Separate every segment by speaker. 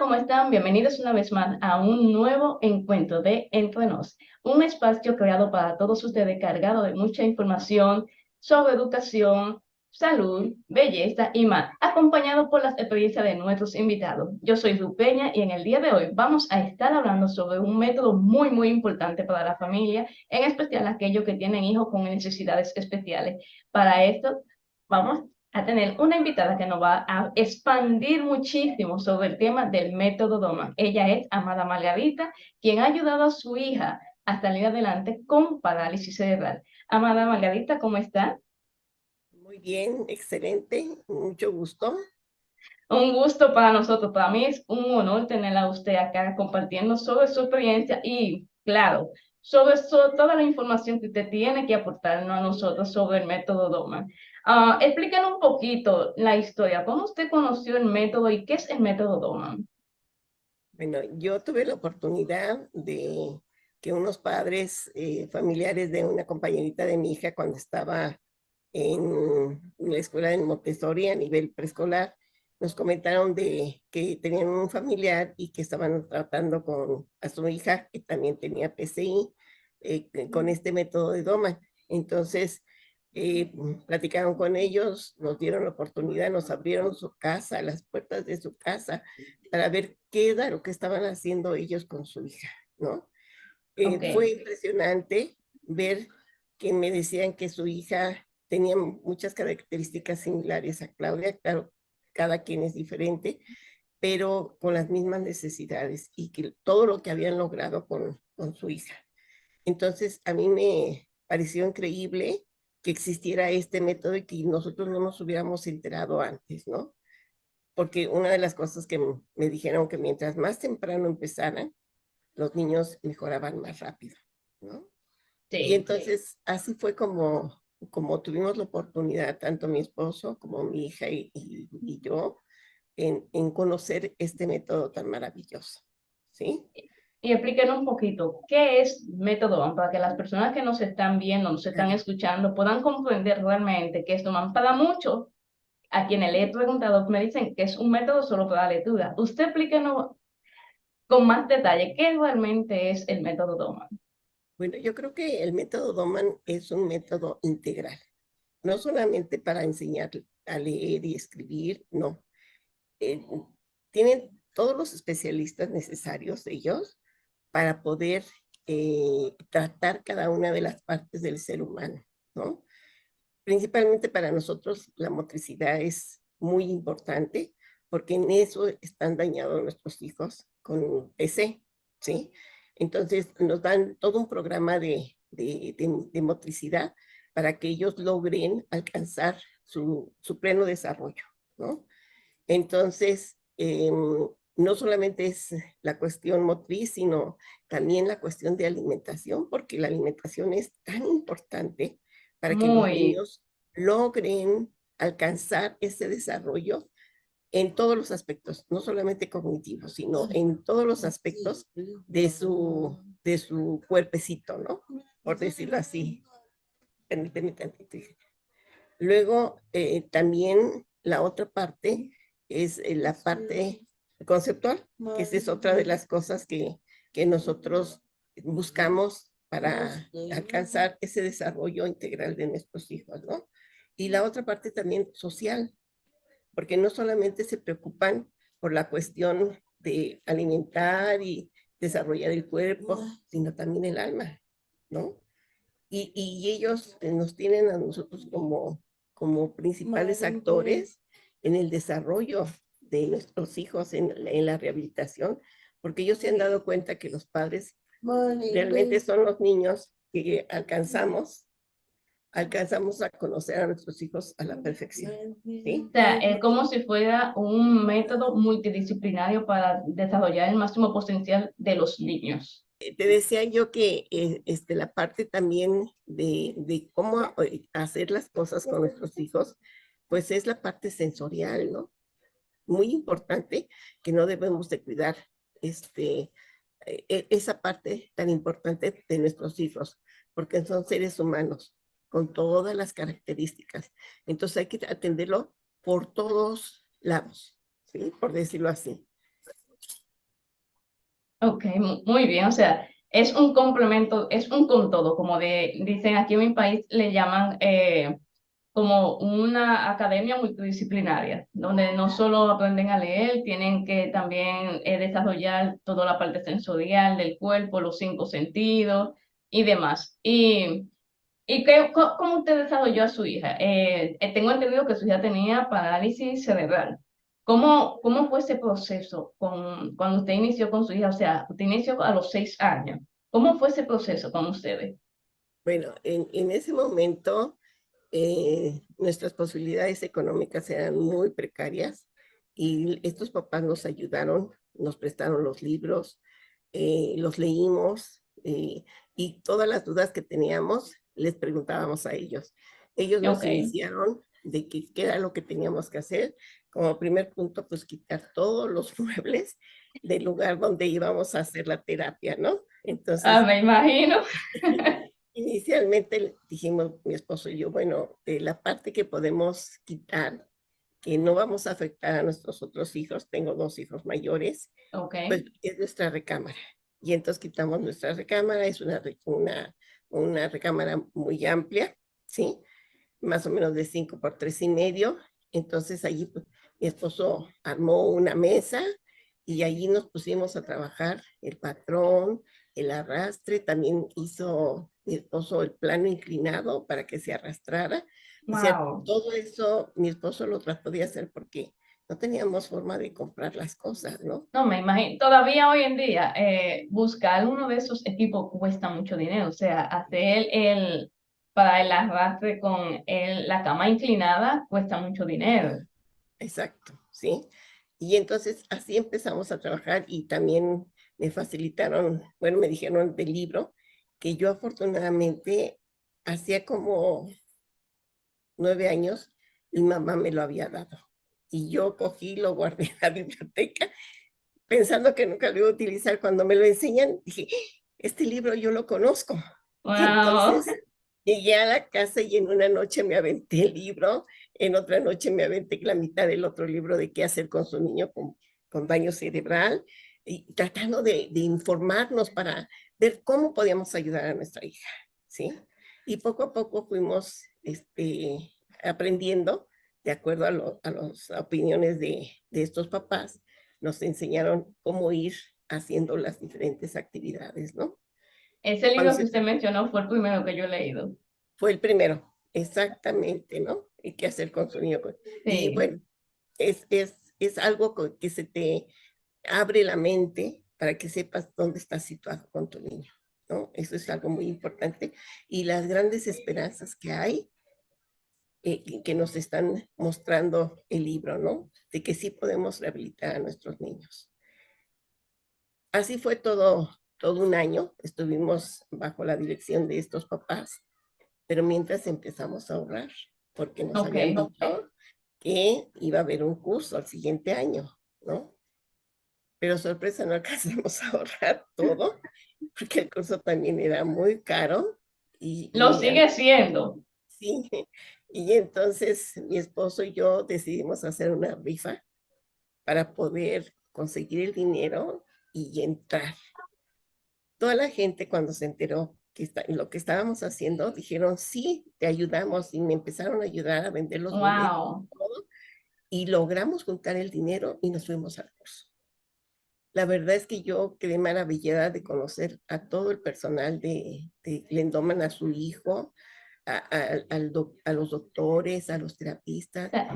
Speaker 1: ¿cómo están? Bienvenidos una vez más a un nuevo encuentro de Entre Nos, un espacio creado para todos ustedes cargado de mucha información sobre educación, salud, belleza y más, acompañado por las experiencias de nuestros invitados. Yo soy Rupeña y en el día de hoy vamos a estar hablando sobre un método muy importante para la familia, en especial aquellos que tienen hijos con necesidades especiales. Para esto, vamos a tener una invitada que nos va a expandir muchísimo sobre el tema del método Doman. Ella es Amada Margarita, quien ha ayudado a su hija a salir adelante con parálisis cerebral. Amada Margarita, ¿cómo está?
Speaker 2: Muy bien, excelente, mucho gusto.
Speaker 1: Un gusto para nosotros. Para mí es un honor tenerla a usted acá compartiendo sobre su experiencia y, claro, sobre toda la información que usted tiene que aportarnos a nosotros sobre el método Doman. Explíquenos un poquito la historia. ¿Cómo usted conoció el método y qué es el método Doman?
Speaker 2: Bueno, yo tuve la oportunidad de que unos padres familiares de una compañerita de mi hija cuando estaba en la escuela de Montessori a nivel preescolar, nos comentaron de que tenían un familiar y que estaban tratando con a su hija que también tenía PCI con este método de Doma. Entonces, platicaron con ellos, nos dieron la oportunidad, nos abrieron su casa, las puertas de su casa, para ver qué era lo que estaban haciendo ellos con su hija, ¿no?
Speaker 1: Ok.
Speaker 2: Fue impresionante ver que me decían que su hija tenía muchas características similares a Claudia, claro, cada quien es diferente, pero con las mismas necesidades y que todo lo que habían logrado con su hija. Entonces, a mí me pareció increíble que existiera este método y que nosotros no nos hubiéramos enterado antes, ¿no? Porque una de las cosas que me dijeron que mientras más temprano empezaran, los niños mejoraban más rápido, ¿no? Y
Speaker 1: Sí.
Speaker 2: entonces así fue como tuvimos la oportunidad, tanto mi esposo como mi hija y yo, en conocer este método tan maravilloso, ¿sí?
Speaker 1: Y explíquenos un poquito, ¿qué es método Doman? Para que las personas que nos están viendo, nos están escuchando, puedan comprender realmente qué es Doman. Para muchos, a quienes le he preguntado, me dicen que es un método solo para la lectura. Usted explíquenos con más detalle qué realmente es el método Doman.
Speaker 2: Bueno, yo creo que el método Doman es un método integral, no solamente para enseñar a leer y escribir, no. Eh, Tienen todos los especialistas necesarios ellos para poder tratar cada una de las partes del ser humano, ¿no? Principalmente para nosotros la motricidad es muy importante porque en eso están dañados nuestros hijos con PC, ¿sí? Entonces nos dan todo un programa de motricidad para que ellos logren alcanzar su pleno desarrollo, ¿no? Entonces, no solamente es la cuestión motriz, sino también la cuestión de alimentación, porque la alimentación es tan importante para que los
Speaker 1: Muy,
Speaker 2: niños logren alcanzar ese desarrollo en todos los aspectos, no solamente cognitivos, sino en todos los aspectos de su cuerpecito, ¿no? Por decirlo así. Permíteme tantito. Luego, también la otra parte es la parte conceptual, que esa es otra de las cosas que nosotros buscamos para alcanzar ese desarrollo integral de nuestros hijos, ¿no? Y la otra parte también social, porque no solamente se preocupan por la cuestión de alimentar y desarrollar el cuerpo, sino también el alma, ¿no? Y ellos nos tienen a nosotros como principales actores en el desarrollo de nuestros hijos en la rehabilitación, porque ellos se han dado cuenta que los padres realmente son los niños que alcanzamos a conocer a nuestros hijos a la perfección, ¿sí?
Speaker 1: o sea, es como si fuera un método multidisciplinario para desarrollar el máximo potencial de los niños.
Speaker 2: Te decía yo que la parte también de cómo hacer las cosas con nuestros hijos, pues es la parte sensorial, ¿no? Muy importante que no debemos de cuidar esa parte tan importante de nuestros hijos, porque son seres humanos con todas las características. Entonces hay que atenderlo por todos lados, ¿sí? Por decirlo así.
Speaker 1: Ok, muy bien, o sea, es un complemento, es un con todo, como dicen aquí en mi país, le llaman como una academia multidisciplinaria, donde no solo aprenden a leer, tienen que también desarrollar toda la parte sensorial del cuerpo, los cinco sentidos y demás. ¿Y cómo usted desarrolló a su hija? Tengo entendido que su hija tenía parálisis cerebral. ¿Cómo fue ese proceso cuando usted inició con su hija? O sea, usted inició a los 6 años. ¿Cómo fue ese proceso con ustedes?
Speaker 2: Bueno, en ese momento nuestras posibilidades económicas eran muy precarias y estos papás nos ayudaron, nos prestaron los libros, los leímos y todas las dudas que teníamos les preguntábamos a ellos. Ellos
Speaker 1: Ok,
Speaker 2: nos iniciaron de qué era lo que teníamos que hacer. Como primer punto, pues quitar todos los muebles del lugar donde íbamos a hacer la terapia, ¿no? Entonces,
Speaker 1: me imagino.
Speaker 2: inicialmente dijimos mi esposo y yo, bueno, la parte que podemos quitar, que no vamos a afectar a nuestros otros hijos, tengo 2 hijos mayores,
Speaker 1: Ok,
Speaker 2: pues es nuestra recámara. Y entonces quitamos nuestra recámara, es una recámara muy amplia, ¿sí? Más o menos de 5 por 3,5. Entonces allí pues, mi esposo armó una mesa y allí nos pusimos a trabajar el patrón, el arrastre, también hizo mi esposo el plano inclinado para que se arrastrara. O sea,
Speaker 1: wow.
Speaker 2: todo eso mi esposo lo trató de hacer porque no teníamos forma de comprar las cosas, ¿no?
Speaker 1: No, me imagino. Todavía hoy en día, buscar uno de esos equipos cuesta mucho dinero. O sea, hacer para el arrastre con la cama inclinada cuesta mucho dinero.
Speaker 2: Exacto, ¿sí? Y entonces así empezamos a trabajar y también me facilitaron, bueno, me dijeron del libro, que yo afortunadamente hacía como 9 años, mi mamá me lo había dado. Y yo cogí, lo guardé en la biblioteca, pensando que nunca lo iba a utilizar. Cuando me lo enseñan, dije, este libro yo lo conozco. Y
Speaker 1: Wow.
Speaker 2: entonces llegué a la casa y en una noche me aventé el libro, en otra noche me aventé la mitad del otro libro de qué hacer con su niño con daño cerebral, y tratando de informarnos para ver cómo podíamos ayudar a nuestra hija, ¿sí? Y poco a poco fuimos aprendiendo de acuerdo a las opiniones de estos papás, nos enseñaron cómo ir haciendo las diferentes actividades, ¿no?
Speaker 1: Ese
Speaker 2: Cuando
Speaker 1: libro que
Speaker 2: se
Speaker 1: usted mencionó fue el primero que yo he leído.
Speaker 2: fue el primero, exactamente, ¿no? Y qué hacer con su niño. Y
Speaker 1: Sí.
Speaker 2: bueno, es algo que se te abre la mente para que sepas dónde estás situado con tu niño, ¿no? Eso es algo muy importante. Y las grandes esperanzas que hay, que nos están mostrando el libro, ¿no? De que sí podemos rehabilitar a nuestros niños. Así fue todo un año, estuvimos bajo la dirección de estos papás, pero mientras empezamos a ahorrar, porque nos
Speaker 1: Ok.
Speaker 2: habían dicho que iba a haber un curso al siguiente año, ¿no? Pero sorpresa, no alcanzamos a ahorrar todo, porque el curso también era muy caro
Speaker 1: Lo
Speaker 2: y
Speaker 1: sigue siendo.
Speaker 2: sí, y entonces mi esposo y yo decidimos hacer una rifa para poder conseguir el dinero y entrar. Toda la gente cuando se enteró que lo que estábamos haciendo, dijeron, sí, te ayudamos y me empezaron a ayudar a vender los boletos
Speaker 1: Wow.
Speaker 2: todo, y logramos juntar el dinero y nos fuimos al curso. La verdad es que yo quedé maravillada de conocer a todo el personal de Glendoman, a su hijo, a los doctores, a los
Speaker 1: O
Speaker 2: terapistas.
Speaker 1: sea,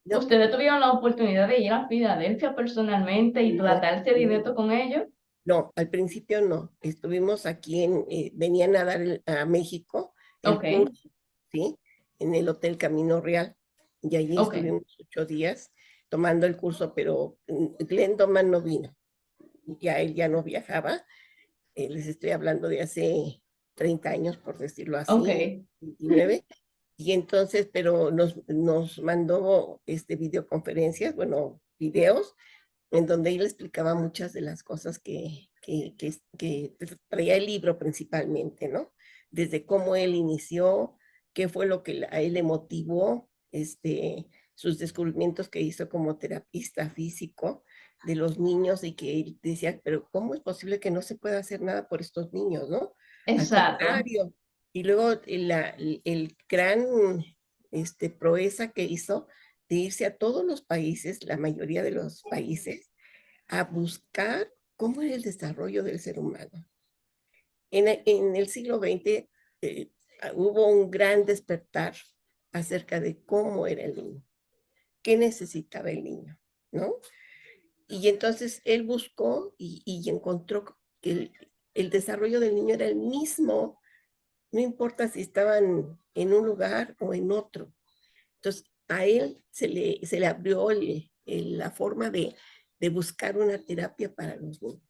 Speaker 2: No,
Speaker 1: ¿ustedes tuvieron la oportunidad de ir a Filadelfia personalmente y
Speaker 2: no,
Speaker 1: tratarse
Speaker 2: no,
Speaker 1: directo con ellos?
Speaker 2: no, al principio no. Estuvimos aquí venían a dar a México el
Speaker 1: Ok,
Speaker 2: curso, ¿sí? En el Hotel Camino Real. Y allí
Speaker 1: ok,
Speaker 2: estuvimos 8 días tomando el curso, pero Glenn Doman no vino. Ya él ya no viajaba. Les estoy hablando de hace 30 años, por decirlo
Speaker 1: ok.
Speaker 2: así, 29. Y entonces, pero nos mandó videoconferencias, bueno, videos en donde él explicaba muchas de las cosas que traía el libro principalmente, ¿no? Desde cómo él inició, qué fue lo que a él le motivó, sus descubrimientos que hizo como terapista físico, de los niños y que él decía, pero ¿cómo es posible que no se pueda hacer nada por estos niños, no? Al
Speaker 1: Exacto.
Speaker 2: contrario. Y luego el gran proeza que hizo de irse a todos los países, la mayoría de los países, a buscar cómo era el desarrollo del ser humano. En el siglo XX hubo un gran despertar acerca de cómo era el niño, qué necesitaba el niño, ¿no? Y entonces él buscó y encontró que el desarrollo del niño era el mismo, no importa si estaban en un lugar o en otro. Entonces a él se le abrió la forma de buscar una terapia para los niños.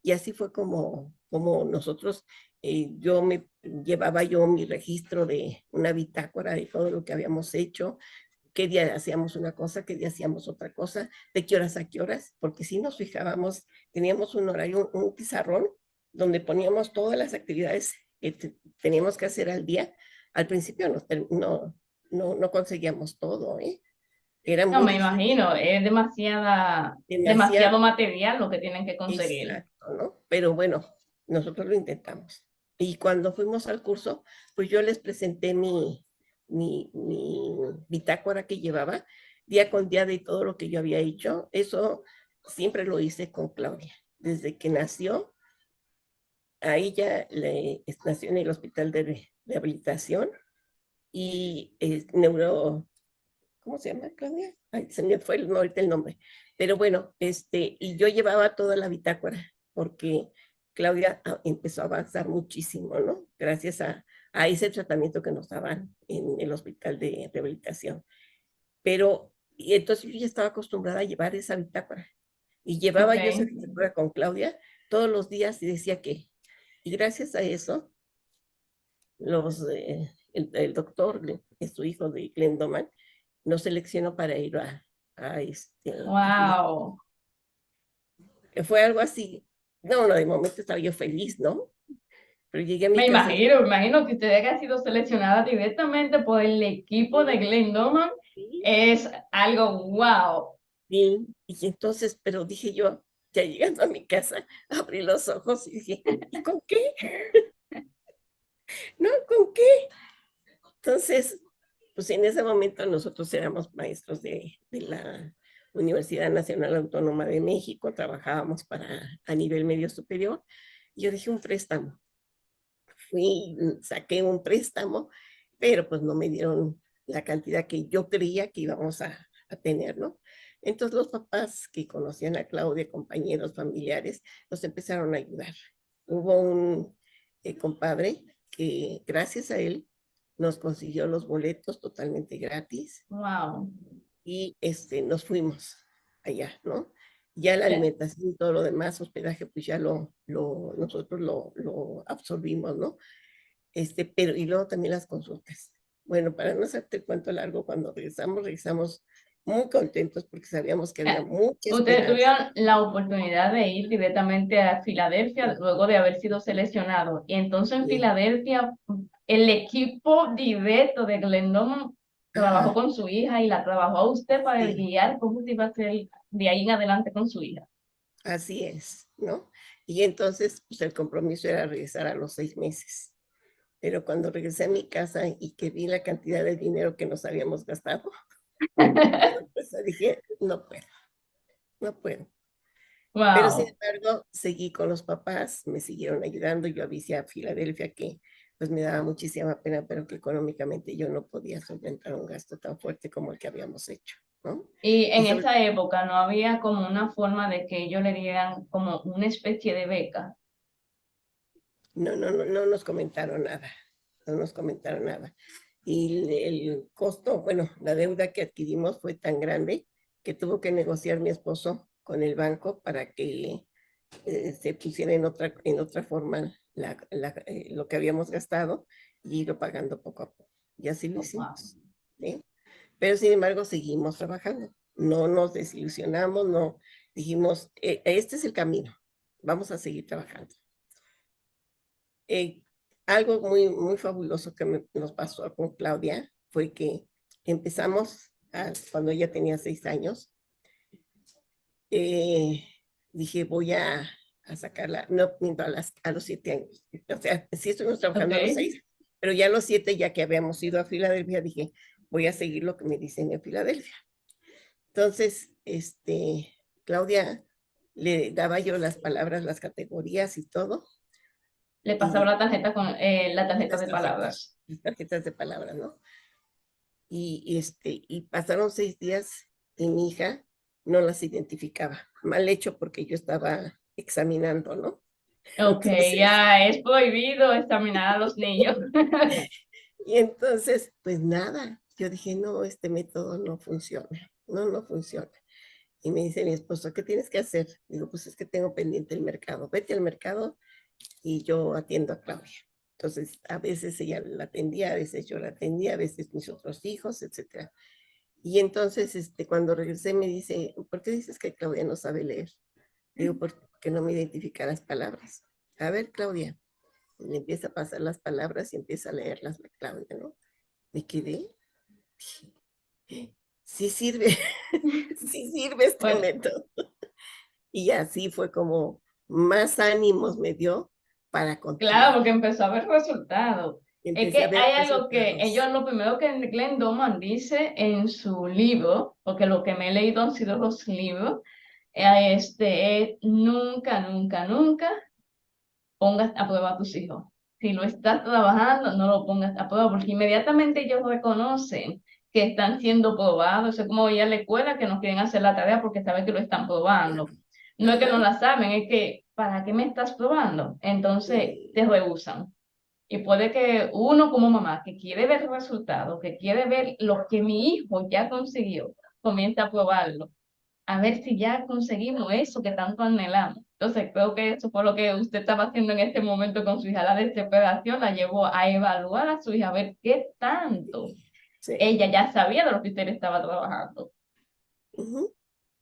Speaker 2: Y así fue como nosotros, llevaba yo mi registro de una bitácora de todo lo que habíamos hecho, qué día hacíamos una cosa, qué día hacíamos otra cosa, de qué horas a qué horas, porque si nos fijábamos, teníamos un horario, un pizarrón, donde poníamos todas las actividades que teníamos que hacer al día. Al principio no conseguíamos todo, ¿eh? Era
Speaker 1: No,
Speaker 2: muy
Speaker 1: me
Speaker 2: difícil,
Speaker 1: imagino, es demasiado
Speaker 2: demasiado.
Speaker 1: material lo que tienen que conseguir.
Speaker 2: Exacto, ¿no? Pero bueno, nosotros lo intentamos. Y cuando fuimos al curso, pues yo les presenté mi bitácora que llevaba, día con día de todo lo que yo había hecho. Eso siempre lo hice con Claudia. Desde que nació, a ella nació en el hospital de rehabilitación y ¿cómo se llama, Claudia? Ay, se me fue ahorita el nombre. Pero bueno, y yo llevaba toda la bitácora, porque Claudia empezó a avanzar muchísimo, ¿no? Gracias a ese tratamiento que nos daban en el hospital de rehabilitación. Pero, y entonces yo ya estaba acostumbrada a llevar esa bitácora. Y llevaba
Speaker 1: Ok.
Speaker 2: yo esa bitácora con Claudia todos los días y decía que, y gracias a eso, el doctor, es su hijo de Glendoman, nos seleccionó para ir a final.
Speaker 1: Wow.
Speaker 2: Fue algo así. No, no, de momento estaba yo feliz, ¿no? Pero llegué a mi casa y
Speaker 1: Me imagino que usted haya sido seleccionada directamente por el equipo de Glenn Norman.
Speaker 2: sí,
Speaker 1: Es algo wow.
Speaker 2: sí, y entonces, pero dije yo, ya llegando a mi casa, abrí los ojos y dije, ¿y con qué? ¿No? ¿Con qué? Entonces, pues en ese momento nosotros éramos maestros de la Universidad Nacional Autónoma de México, trabajábamos a nivel medio superior. Y yo dije, un préstamo. Fui, saqué un préstamo, pero pues no me dieron la cantidad que yo creía que íbamos a tener, ¿no? Entonces los papás que conocían a Claudia, compañeros, familiares, nos empezaron a ayudar. Hubo un compadre que gracias a él nos consiguió los boletos totalmente gratis
Speaker 1: Wow.
Speaker 2: y nos fuimos allá, ¿no? Ya la alimentación y todo lo demás, hospedaje, pues ya nosotros lo absorbimos, ¿no? Pero, y luego también las consultas. Bueno, para no hacerte el cuento largo, cuando regresamos muy contentos porque sabíamos que había mucha
Speaker 1: Ustedes
Speaker 2: esperanza.
Speaker 1: tuvieron la oportunidad de ir directamente a Filadelfia luego de haber sido seleccionado. Y entonces en
Speaker 2: Sí.
Speaker 1: Filadelfia, el equipo directo de Glendon trabajó
Speaker 2: Ajá,
Speaker 1: con su hija y la trabajó a usted para
Speaker 2: sí,
Speaker 1: guiar cómo se iba a hacer de ahí en adelante con su hija.
Speaker 2: así es, ¿no? Y entonces, pues el compromiso era regresar a los 6 meses. Pero cuando regresé a mi casa y que vi la cantidad de dinero que nos habíamos gastado, pues dije, no puedo, no puedo. Pero sin
Speaker 1: Wow.
Speaker 2: embargo, seguí con los papás, me siguieron ayudando. Yo avisé a Filadelfia que pues me daba muchísima pena, pero que económicamente yo no podía solventar un gasto tan fuerte como el que habíamos hecho, ¿no?
Speaker 1: Y
Speaker 2: Y
Speaker 1: en
Speaker 2: sobre,
Speaker 1: esa época no había como una forma de que ellos le dieran como una especie de beca.
Speaker 2: no nos comentaron nada, no nos comentaron nada. Y el costo, bueno, la deuda que adquirimos fue tan grande que tuvo que negociar mi esposo con el banco para que se pusiera en otra forma lo que habíamos gastado y irlo pagando poco a poco. Y así lo
Speaker 1: Wow.
Speaker 2: hicimos, ¿sí? Pero sin embargo seguimos trabajando, no nos desilusionamos, no dijimos, este es el camino, vamos a seguir trabajando. Eh, Algo muy fabuloso que nos pasó con Claudia fue que empezamos cuando ella tenía 6 años, dije, voy a sacarla, no, miento, a los 7 años. O sea, sí estuvimos trabajando a los
Speaker 1: Ok.
Speaker 2: 6, pero ya a los 7, ya que habíamos ido a Filadelfia, dije, voy a seguir lo que me dicen en Filadelfia. Entonces, Claudia, le daba yo las palabras, las categorías y todo,
Speaker 1: Le pasaba
Speaker 2: y
Speaker 1: la tarjeta con la tarjeta de palabras.
Speaker 2: las tarjetas de palabras, ¿no? Y pasaron 6 días y mi hija no las identificaba. Mal hecho porque yo estaba examinando, ¿no?
Speaker 1: Ok,
Speaker 2: Entonces,
Speaker 1: ya es prohibido examinar a los niños.
Speaker 2: y entonces, pues nada, yo dije, no, este método no funciona, no funciona. Y me dice mi esposo, ¿qué tienes que hacer? Digo, pues es que tengo pendiente el mercado. Vete al mercado y yo atiendo a Claudia. Entonces, a veces ella la atendía, a veces yo la atendía, a veces mis otros hijos, etcétera. Y entonces, cuando regresé me dice, ¿por qué dices que Claudia no sabe leer? Digo, porque no me identifica las palabras. A ver, Claudia, y le empieza a pasar las palabras y empieza a leerlas la Claudia, ¿no? Me quedé, sí sirve, sí sirve este
Speaker 1: Bueno,
Speaker 2: método. Y así fue como más ánimos me dio para
Speaker 1: claro,
Speaker 2: continuar.
Speaker 1: porque empezó a ver resultados. Es
Speaker 2: Empecé a
Speaker 1: que
Speaker 2: ver
Speaker 1: hay algo que
Speaker 2: resultados.
Speaker 1: ellos, lo primero que Glenn Doman dice en su libro, porque lo que me he leído han sido los libros, es nunca, nunca, nunca pongas a prueba a tus hijos. Si lo estás trabajando, no lo pongas a prueba, porque inmediatamente ellos reconocen que están siendo probados. Es como ir a la escuela que no quieren hacer la tarea porque saben que lo están probando.
Speaker 2: Claro.
Speaker 1: No es que no
Speaker 2: Ajá.
Speaker 1: la saben, es que, ¿para qué me estás probando? Entonces te rehusan. Y puede que uno como mamá que quiere ver resultados, que quiere ver lo que mi hijo ya consiguió, comience a probarlo a ver si ya conseguimos eso que tanto anhelamos. Entonces, creo que eso fue lo que usted estaba haciendo en este momento con su hija. La desesperación la llevó a evaluar a su hija, a ver qué tanto
Speaker 2: Sí.
Speaker 1: ella ya sabía de lo que usted estaba trabajando.
Speaker 2: Ujú.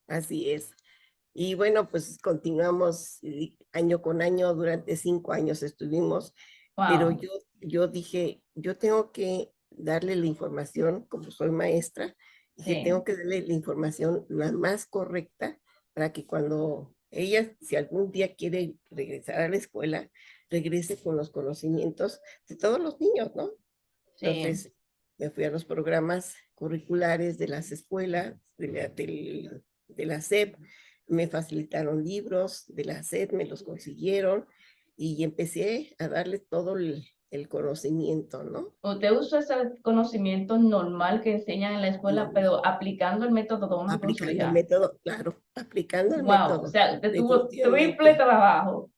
Speaker 2: Así es. Y bueno, pues continuamos año con año, durante 5 años estuvimos, pero
Speaker 1: Wow,
Speaker 2: yo dije, yo tengo que darle la información, como soy maestra, dije, tengo
Speaker 1: sí.
Speaker 2: que darle la información la más correcta para que cuando ella, si algún día quiere regresar a la escuela, regrese con los conocimientos de todos los niños, ¿no?
Speaker 1: Sí,
Speaker 2: Entonces, me fui a los programas curriculares de las escuelas, de la SEP, me facilitaron libros de la SEP, me los consiguieron y empecé a darle todo el conocimiento, ¿no?
Speaker 1: usted usó ese conocimiento normal que enseñan en la escuela,
Speaker 2: Normal.
Speaker 1: pero aplicando el método Doman con su
Speaker 2: Aplicando el
Speaker 1: hija.
Speaker 2: método, claro, aplicando el
Speaker 1: Wow, o
Speaker 2: método,
Speaker 1: sea, usted tuvo triple
Speaker 2: definitivamente.
Speaker 1: trabajo.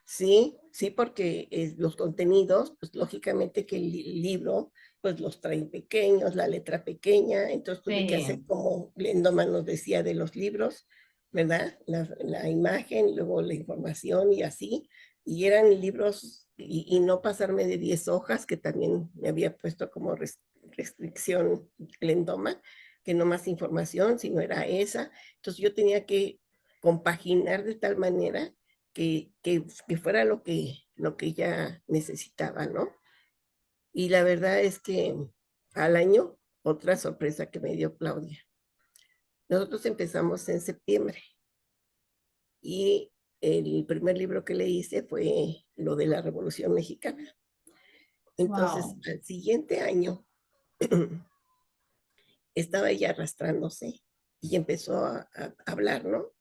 Speaker 2: Sí, sí, porque los contenidos, pues lógicamente que el libro, pues los traen pequeños, la letra pequeña, entonces tuve que hacer
Speaker 1: Sí,
Speaker 2: como Lendoman nos decía de los libros, ¿verdad? La imagen, luego la información y así, y eran libros y no pasarme de 10 hojas, que también me había puesto como restricción Glendoma, que no más información, sino era esa, entonces yo tenía que compaginar de tal manera que fuera lo que ella necesitaba, ¿no? Y la verdad es que al año, otra sorpresa que me dio Claudia. Nosotros empezamos en septiembre y el primer libro que le hice fue lo de la Revolución Mexicana. Entonces,
Speaker 1: wow.
Speaker 2: al siguiente año, estaba ella arrastrándose y empezó a hablar, ¿no?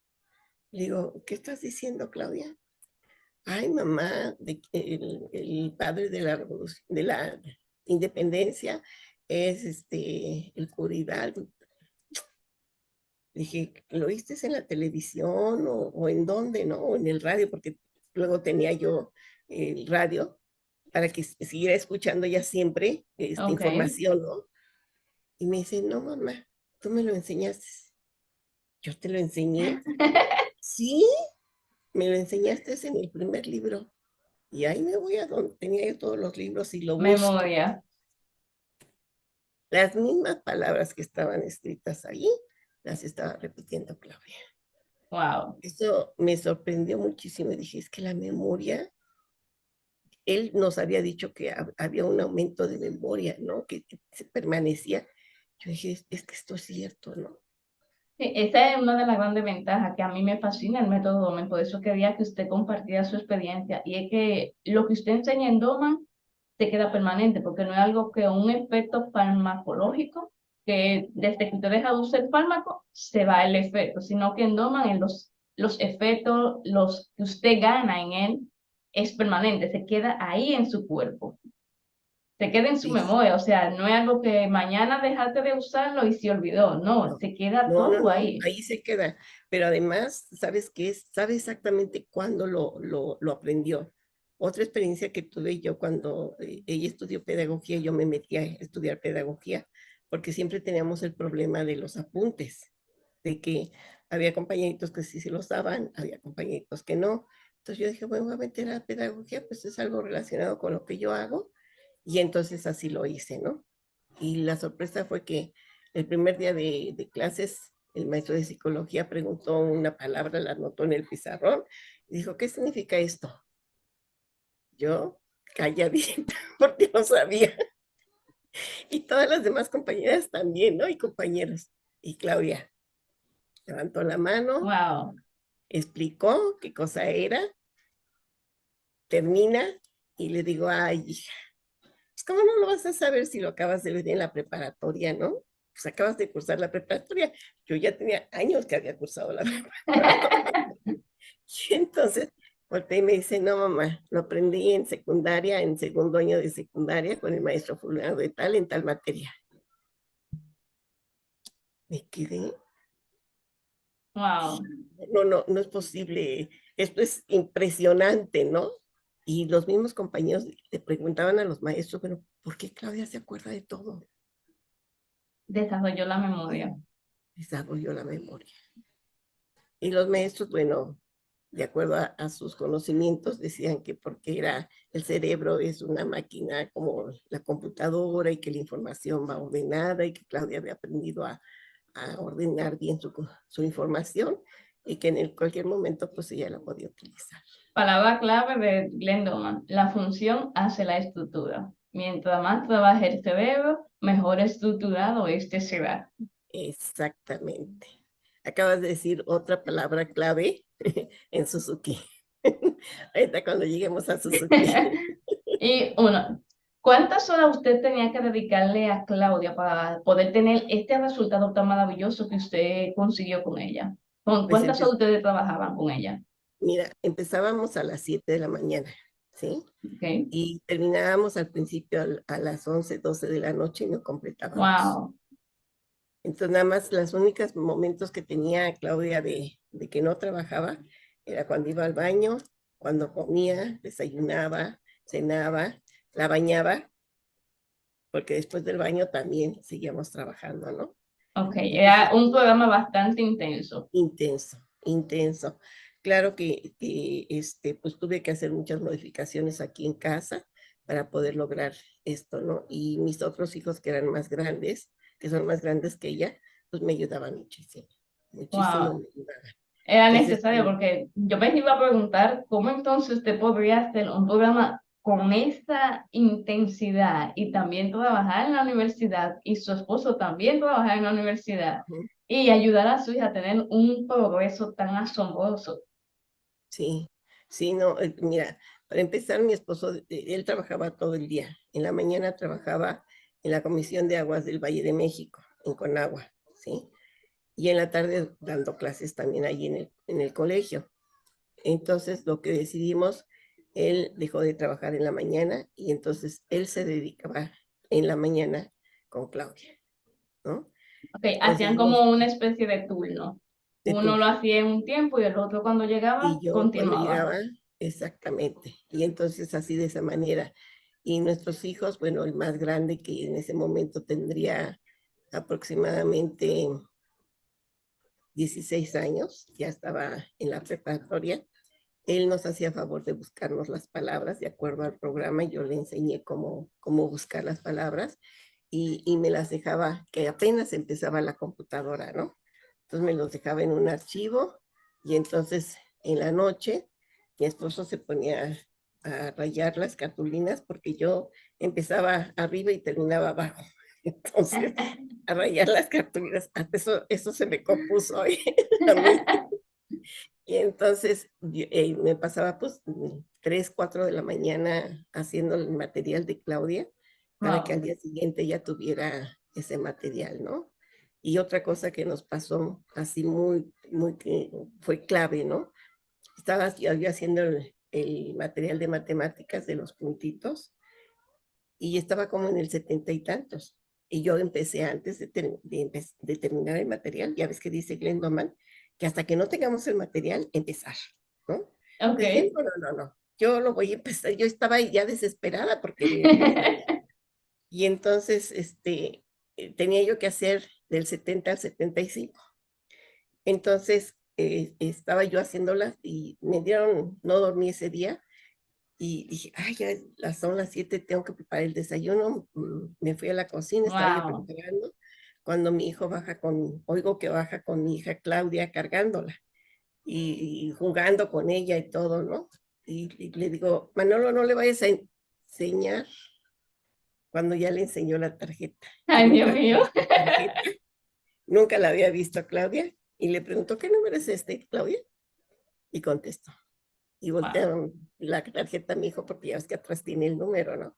Speaker 2: Le digo, ¿qué estás diciendo, Claudia? Ay, mamá, el padre de la revolución, de la independencia es el cura Hidalgo. Dije, ¿lo oíste en la televisión o en dónde, no? O en el radio, porque luego tenía yo el radio para que siguiera escuchando ya siempre esta
Speaker 1: Ok.
Speaker 2: información, ¿no? Y me dice, no, mamá, tú me lo enseñaste. Yo te lo enseñé. Sí, me lo enseñaste en el primer libro. Y ahí me voy a donde tenía yo todos los libros y lo busco.
Speaker 1: Memoria.
Speaker 2: Las mismas palabras que estaban escritas ahí, las estaba repitiendo Claudia.
Speaker 1: Wow.
Speaker 2: Eso me sorprendió muchísimo y dije, es que la memoria, él nos había dicho que había un aumento de memoria, ¿no? Que se permanecía. Yo dije, es que esto es cierto, ¿no?
Speaker 1: Sí, esa es una de las grandes ventajas que a mí me fascina el método Domen, por eso quería que usted compartiera su experiencia, y es que lo que usted enseña en Doman se queda permanente, porque no es algo que un efecto farmacológico, que desde que usted deja de usar el fármaco, se va el efecto, sino que en Doman en los efectos, los que usted gana en él, es permanente, se queda ahí en su cuerpo, se queda en su
Speaker 2: Sí,
Speaker 1: memoria, o sea, no es algo que mañana dejaste de usarlo y se olvidó, no,
Speaker 2: no,
Speaker 1: se queda
Speaker 2: no, no,
Speaker 1: todo
Speaker 2: no,
Speaker 1: ahí.
Speaker 2: ahí se queda. Pero además, ¿sabes qué es? Sabe exactamente cuándo lo aprendió. Otra experiencia que tuve yo cuando ella estudió pedagogía, yo me metí a estudiar pedagogía, porque siempre teníamos el problema de los apuntes, de que había compañeritos que sí se los daban, había compañeritos que no. Entonces yo dije, bueno, voy a meter a pedagogía, pues es algo relacionado con lo que yo hago, y entonces así lo hice, ¿no? Y la sorpresa fue que el primer día de clases, el maestro de psicología preguntó una palabra, la anotó en el pizarrón, y dijo, ¿qué significa esto? Yo, calladita, porque no sabía. Y todas las demás compañeras también, ¿no? Y compañeros. Y Claudia levantó la mano,
Speaker 1: Wow,
Speaker 2: explicó qué cosa era, termina, y le digo, ay, hija, pues ¿cómo no lo vas a saber si lo acabas de ver en la preparatoria, no? Pues acabas de cursar la preparatoria. Yo ya tenía años que había cursado la preparatoria. Y entonces volteé y me dice, no, mamá, lo aprendí en secundaria, en segundo año de secundaria, con el maestro fulano de tal, en tal materia. Me quedé,
Speaker 1: wow.
Speaker 2: no, no, no es posible, esto es impresionante, ¿no? Y los mismos compañeros le preguntaban a los maestros, pero ¿por qué Claudia se acuerda de todo?
Speaker 1: Desarrolló la memoria.
Speaker 2: Desarrolló la memoria. Y los maestros, bueno, de acuerdo a sus conocimientos, decían que porque era el cerebro es una máquina como la computadora y que la información va ordenada y que Claudia había aprendido a ordenar bien su información y que en cualquier momento pues ella la podía utilizar.
Speaker 1: Palabra clave de Glenn, la función hace la estructura. Mientras más trabaje el cerebro, mejor estructurado este será.
Speaker 2: Exactamente. Acabas de decir otra palabra clave en Suzuki. Ahorita cuando lleguemos a Suzuki.
Speaker 1: Y uno, ¿cuántas horas usted tenía que dedicarle a Claudia para poder tener este resultado tan maravilloso que usted consiguió con ella? ¿Con
Speaker 2: Pues
Speaker 1: cuántas horas ustedes trabajaban con ella?
Speaker 2: mira, empezábamos a las 7 de la mañana, ¿sí?
Speaker 1: Okay.
Speaker 2: Y terminábamos al principio a las 11, 12 de la noche y no completábamos.
Speaker 1: Wow.
Speaker 2: Entonces, nada más los únicos momentos que tenía Claudia de que no trabajaba era cuando iba al baño, cuando comía, desayunaba, cenaba, la bañaba, porque después del baño también seguíamos trabajando, ¿no?
Speaker 1: Ok,
Speaker 2: Entonces,
Speaker 1: era un programa bastante intenso.
Speaker 2: intenso, intenso. Claro que pues tuve que hacer muchas modificaciones aquí en casa para poder lograr esto, ¿no? Y mis otros hijos que eran más grandes, que son más grandes que ella, pues me ayudaban muchísimo, muchísimo
Speaker 1: Wow.
Speaker 2: me ayudaban.
Speaker 1: Era
Speaker 2: Entonces,
Speaker 1: necesario porque yo me iba a preguntar cómo entonces usted podría hacer un programa con esta intensidad y también trabajar en la universidad y su esposo también trabajar en la universidad y ayudar a su hija a tener un progreso tan asombroso.
Speaker 2: sí, sí, no, mira, para empezar, mi esposo, él trabajaba todo el día. En la mañana trabajaba en la Comisión de Aguas del Valle de México, en Conagua, ¿sí? Y en la tarde dando clases también ahí en el colegio. Entonces, lo que decidimos, él dejó de trabajar en la mañana y entonces él se dedicaba en la mañana con Claudia, ¿no?
Speaker 1: Ok,
Speaker 2: Entonces,
Speaker 1: hacían como una especie de turno.
Speaker 2: de
Speaker 1: Uno lo
Speaker 2: turno.
Speaker 1: hacía en un tiempo y el otro cuando llegaba
Speaker 2: Y yo cuando
Speaker 1: continuaba.
Speaker 2: llegaba, exactamente. Y entonces así de esa manera. Y nuestros hijos, bueno, el más grande que en ese momento tendría aproximadamente 16 años, ya estaba en la preparatoria, él nos hacía favor de buscarnos las palabras de acuerdo al programa. Yo le enseñé cómo buscar las palabras y me las dejaba, que apenas empezaba la computadora, ¿no? Entonces me los dejaba en un archivo y entonces en la noche mi esposo se ponía a rayar las cartulinas porque yo empezaba arriba y terminaba abajo. Entonces, a rayar las cartulinas, hasta eso se me compuso hoy a mí. Y entonces me pasaba pues 3, 4 de la mañana haciendo el material de Claudia para que al
Speaker 1: Wow.
Speaker 2: día siguiente ya tuviera ese material, ¿no? Y otra cosa que nos pasó así muy que fue clave, ¿no? Estaba yo haciendo el material de matemáticas de los puntitos y estaba como en el 70 y tantos. Y yo empecé antes de terminar el material, ya ves que dice Glendoman, que hasta que no tengamos el material, empezar, ¿no?
Speaker 1: Ok.
Speaker 2: Yo dije, no, yo lo voy a empezar. Yo estaba ya desesperada por quererlo, ¿no? Y entonces, tenía yo que hacer del 70 al 75. Entonces, estaba yo haciéndolas y me dieron, no dormí ese día, y dije, ay, ya son las 7, tengo que preparar el desayuno. Me fui a la cocina, estaba yo
Speaker 1: Wow.
Speaker 2: preparando, cuando mi hijo oigo que baja con mi hija Claudia cargándola y jugando con ella y todo, ¿no? Y le digo, Manolo, no le vayas a enseñar cuando ya le enseñó la tarjeta. Yo
Speaker 1: Ay, Dios
Speaker 2: nunca había
Speaker 1: mío.
Speaker 2: visto tarjeta, nunca la había visto a Claudia, y le preguntó, ¿qué número es este, Claudia? Y contestó. Y
Speaker 1: Wow.
Speaker 2: voltearon la tarjeta a mi hijo, porque ya ves que atrás tiene el número, ¿no?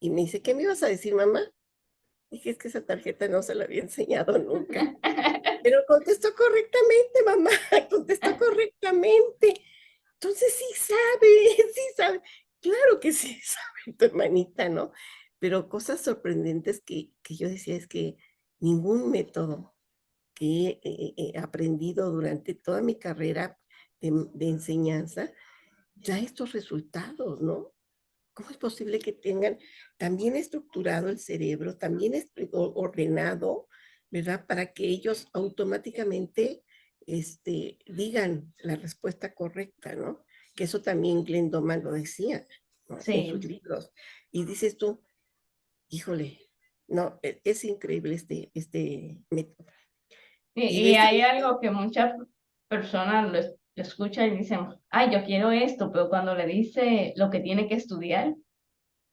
Speaker 2: Y me dice, ¿qué me ibas a decir, mamá? Dije, es que esa tarjeta no se la había enseñado nunca. Pero contestó correctamente, mamá, contestó correctamente. Entonces sí sabe, sí sabe. Claro que sí sabe tu hermanita, ¿no? Pero cosas sorprendentes que yo decía es que ningún método que he aprendido durante toda mi carrera de enseñanza da estos resultados, ¿no? ¿Cómo es posible que tengan tan bien estructurado el cerebro, tan bien ordenado, ¿verdad? Para que ellos automáticamente digan la respuesta correcta, ¿no? Que eso también Glendoman lo decía, ¿no? En sus
Speaker 1: Sí.
Speaker 2: libros. Y dices tú, híjole, no, es increíble este método. Y de
Speaker 1: Y
Speaker 2: este
Speaker 1: hay
Speaker 2: método,
Speaker 1: algo que muchas personas lo escuchan y dicen, ay, yo quiero esto, pero cuando le dice lo que tiene que estudiar,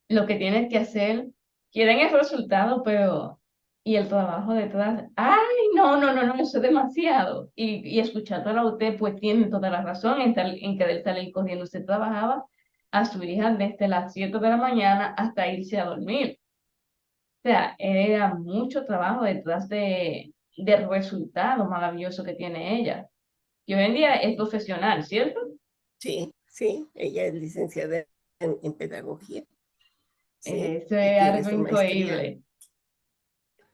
Speaker 1: lo que tiene que hacer, quieren el resultado, pero y el trabajo detrás, ay, no, eso es demasiado. Y escuchándola a usted, pues tiene toda la razón en querer salir corriendo. Usted trabajaba a su hija desde las 7 de la mañana hasta irse a dormir. O sea, era mucho trabajo detrás del resultado maravilloso que tiene ella. Y hoy en día es profesional, ¿cierto?
Speaker 2: sí, sí, ella es licenciada en pedagogía, sí,
Speaker 1: Eso
Speaker 2: y
Speaker 1: es
Speaker 2: tiene
Speaker 1: algo
Speaker 2: su maestría.
Speaker 1: increíble.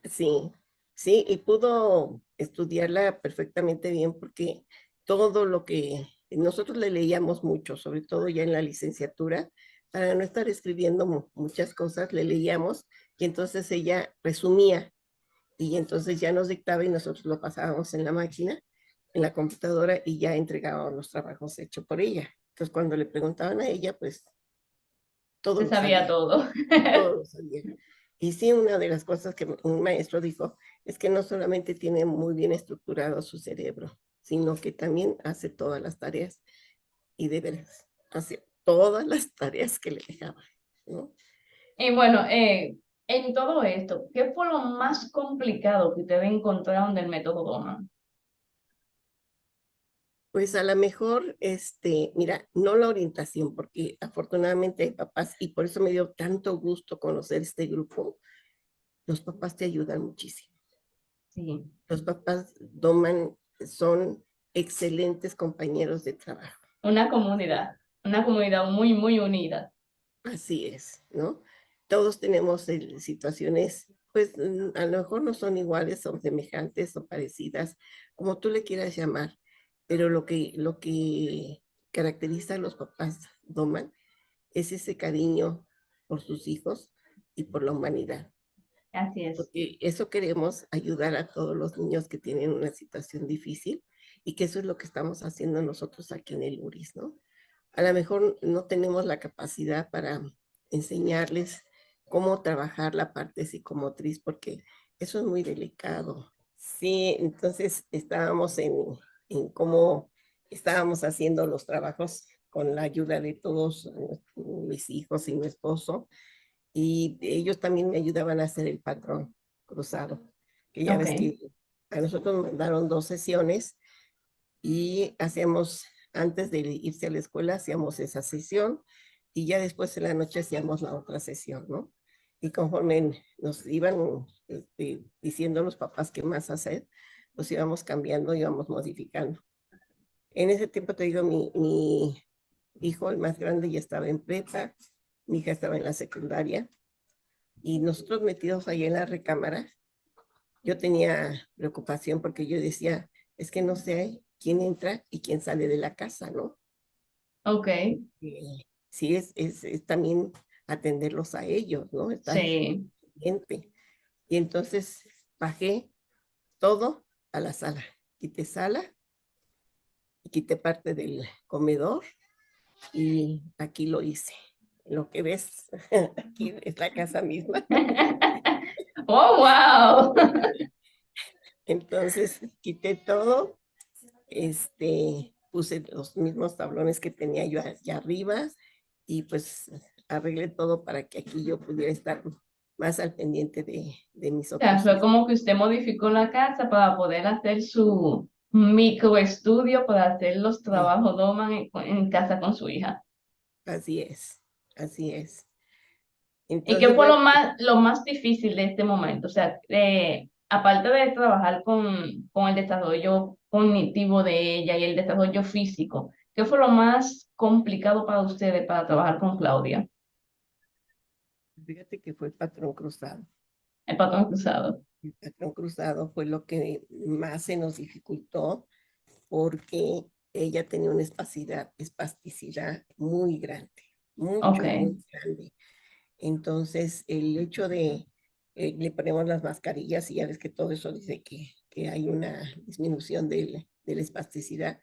Speaker 2: Sí, sí, y pudo estudiarla perfectamente bien porque todo lo que nosotros le leíamos mucho, sobre todo ya en la licenciatura, para no estar escribiendo muchas cosas, le leíamos y entonces ella resumía y entonces ya nos dictaba y nosotros lo pasábamos en la máquina, en la computadora y ya entregábamos los trabajos hechos por ella. Entonces cuando le preguntaban a ella, pues todo
Speaker 1: Se
Speaker 2: lo
Speaker 1: sabía
Speaker 2: sabía,
Speaker 1: todo.
Speaker 2: todo lo sabía. Y sí, una de las cosas que un maestro dijo es que no solamente tiene muy bien estructurado su cerebro, sino que también hace todas las tareas y de veras, hace todas las tareas que le dejaban, ¿no?
Speaker 1: Y bueno, en todo esto, ¿qué fue lo más complicado que ustedes encontraron del método Doman?
Speaker 2: Pues a lo mejor, mira, no la orientación, porque afortunadamente hay papás y por eso me dio tanto gusto conocer este grupo. Los papás te ayudan muchísimo.
Speaker 1: Sí,
Speaker 2: Los papás doman, son excelentes compañeros de trabajo.
Speaker 1: una comunidad muy, muy unida.
Speaker 2: Así es, ¿no? Todos tenemos situaciones, pues a lo mejor no son iguales, son semejantes o parecidas, como tú le quieras llamar, pero lo que caracteriza a los papás Doman es ese cariño por sus hijos y por la humanidad,
Speaker 1: Así es.
Speaker 2: porque eso queremos ayudar a todos los niños que tienen una situación difícil y que eso es lo que estamos haciendo nosotros aquí en el URIS, ¿no? A lo mejor no tenemos la capacidad para enseñarles cómo trabajar la parte psicomotriz, porque eso es muy delicado. Sí, entonces estábamos en cómo estábamos haciendo los trabajos con la ayuda de todos mis hijos y mi esposo. y ellos también me ayudaban a hacer el patrón cruzado, que ya
Speaker 1: Ok.
Speaker 2: ves que a nosotros nos mandaron 2 sesiones y hacíamos, antes de irse a la escuela, hacíamos esa sesión y ya después en la noche hacíamos la otra sesión, ¿no? Y conforme nos iban diciendo los papás qué más hacer, pues íbamos cambiando, íbamos modificando. En ese tiempo, te digo, mi hijo, el más grande, ya estaba en prepa, mi hija estaba en la secundaria, y nosotros metidos ahí en la recámara, yo tenía preocupación porque yo decía, es que no sé quién entra y quién sale de la casa, ¿no?
Speaker 1: Ok.
Speaker 2: Sí, es también atenderlos a ellos, ¿no? Estar
Speaker 1: Sí.
Speaker 2: pendiente. Y entonces bajé todo a la sala. Quité sala y quité parte del comedor y aquí lo hice. Lo que ves aquí es la casa misma.
Speaker 1: Oh, wow.
Speaker 2: Entonces quité todo, puse los mismos tablones que tenía yo allá arriba y pues arreglé todo para que aquí yo pudiera estar más al pendiente de mis
Speaker 1: O sea,
Speaker 2: otros
Speaker 1: fue
Speaker 2: hijos.
Speaker 1: como que usted modificó la casa para poder hacer su microestudio, para hacer los
Speaker 2: Sí,
Speaker 1: trabajos Doman en casa con su hija.
Speaker 2: así es, así es.
Speaker 1: ¿Y qué
Speaker 2: Entonces,
Speaker 1: fue
Speaker 2: bueno,
Speaker 1: lo más difícil de este momento? O sea, aparte de trabajar con el desarrollo cognitivo de ella y el desarrollo físico, ¿qué fue lo más complicado para ustedes para trabajar con Claudia,
Speaker 2: fíjate que fue el patrón cruzado.
Speaker 1: el patrón cruzado?
Speaker 2: El patrón cruzado fue lo que más se nos dificultó porque ella tenía una espasticidad muy grande,
Speaker 1: Ok,
Speaker 2: mucho, muy grande. Entonces, el hecho de le ponemos las mascarillas y ya ves que todo eso dice que hay una disminución de la espasticidad,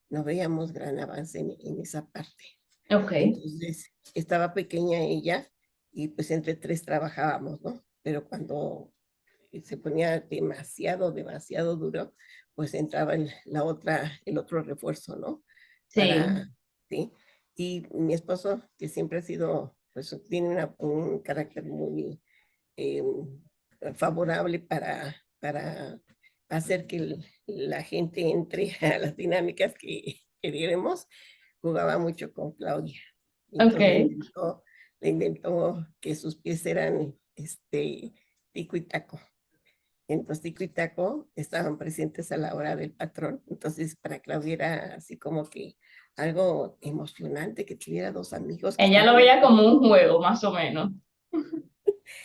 Speaker 2: no veíamos gran avance en esa parte.
Speaker 1: ok.
Speaker 2: Entonces, estaba pequeña ella y pues entre tres trabajábamos, ¿no? Pero cuando se ponía demasiado, demasiado duro, pues entraba el otro refuerzo, ¿no?
Speaker 1: Sí,
Speaker 2: ¿Sí? Y mi esposo, que siempre ha sido, pues tiene un carácter muy eh, favorable para hacer que la gente entre a las dinámicas que queremos, jugaba mucho con Claudia. Entonces
Speaker 1: ok.
Speaker 2: le inventó que sus pies eran tico y taco. Entonces tico y taco estaban presentes a la hora del patrón. Entonces para Claudia era así como que algo emocionante que tuviera 2 amigos que
Speaker 1: Ella lo
Speaker 2: estuvieran.
Speaker 1: veía como un juego, más o menos.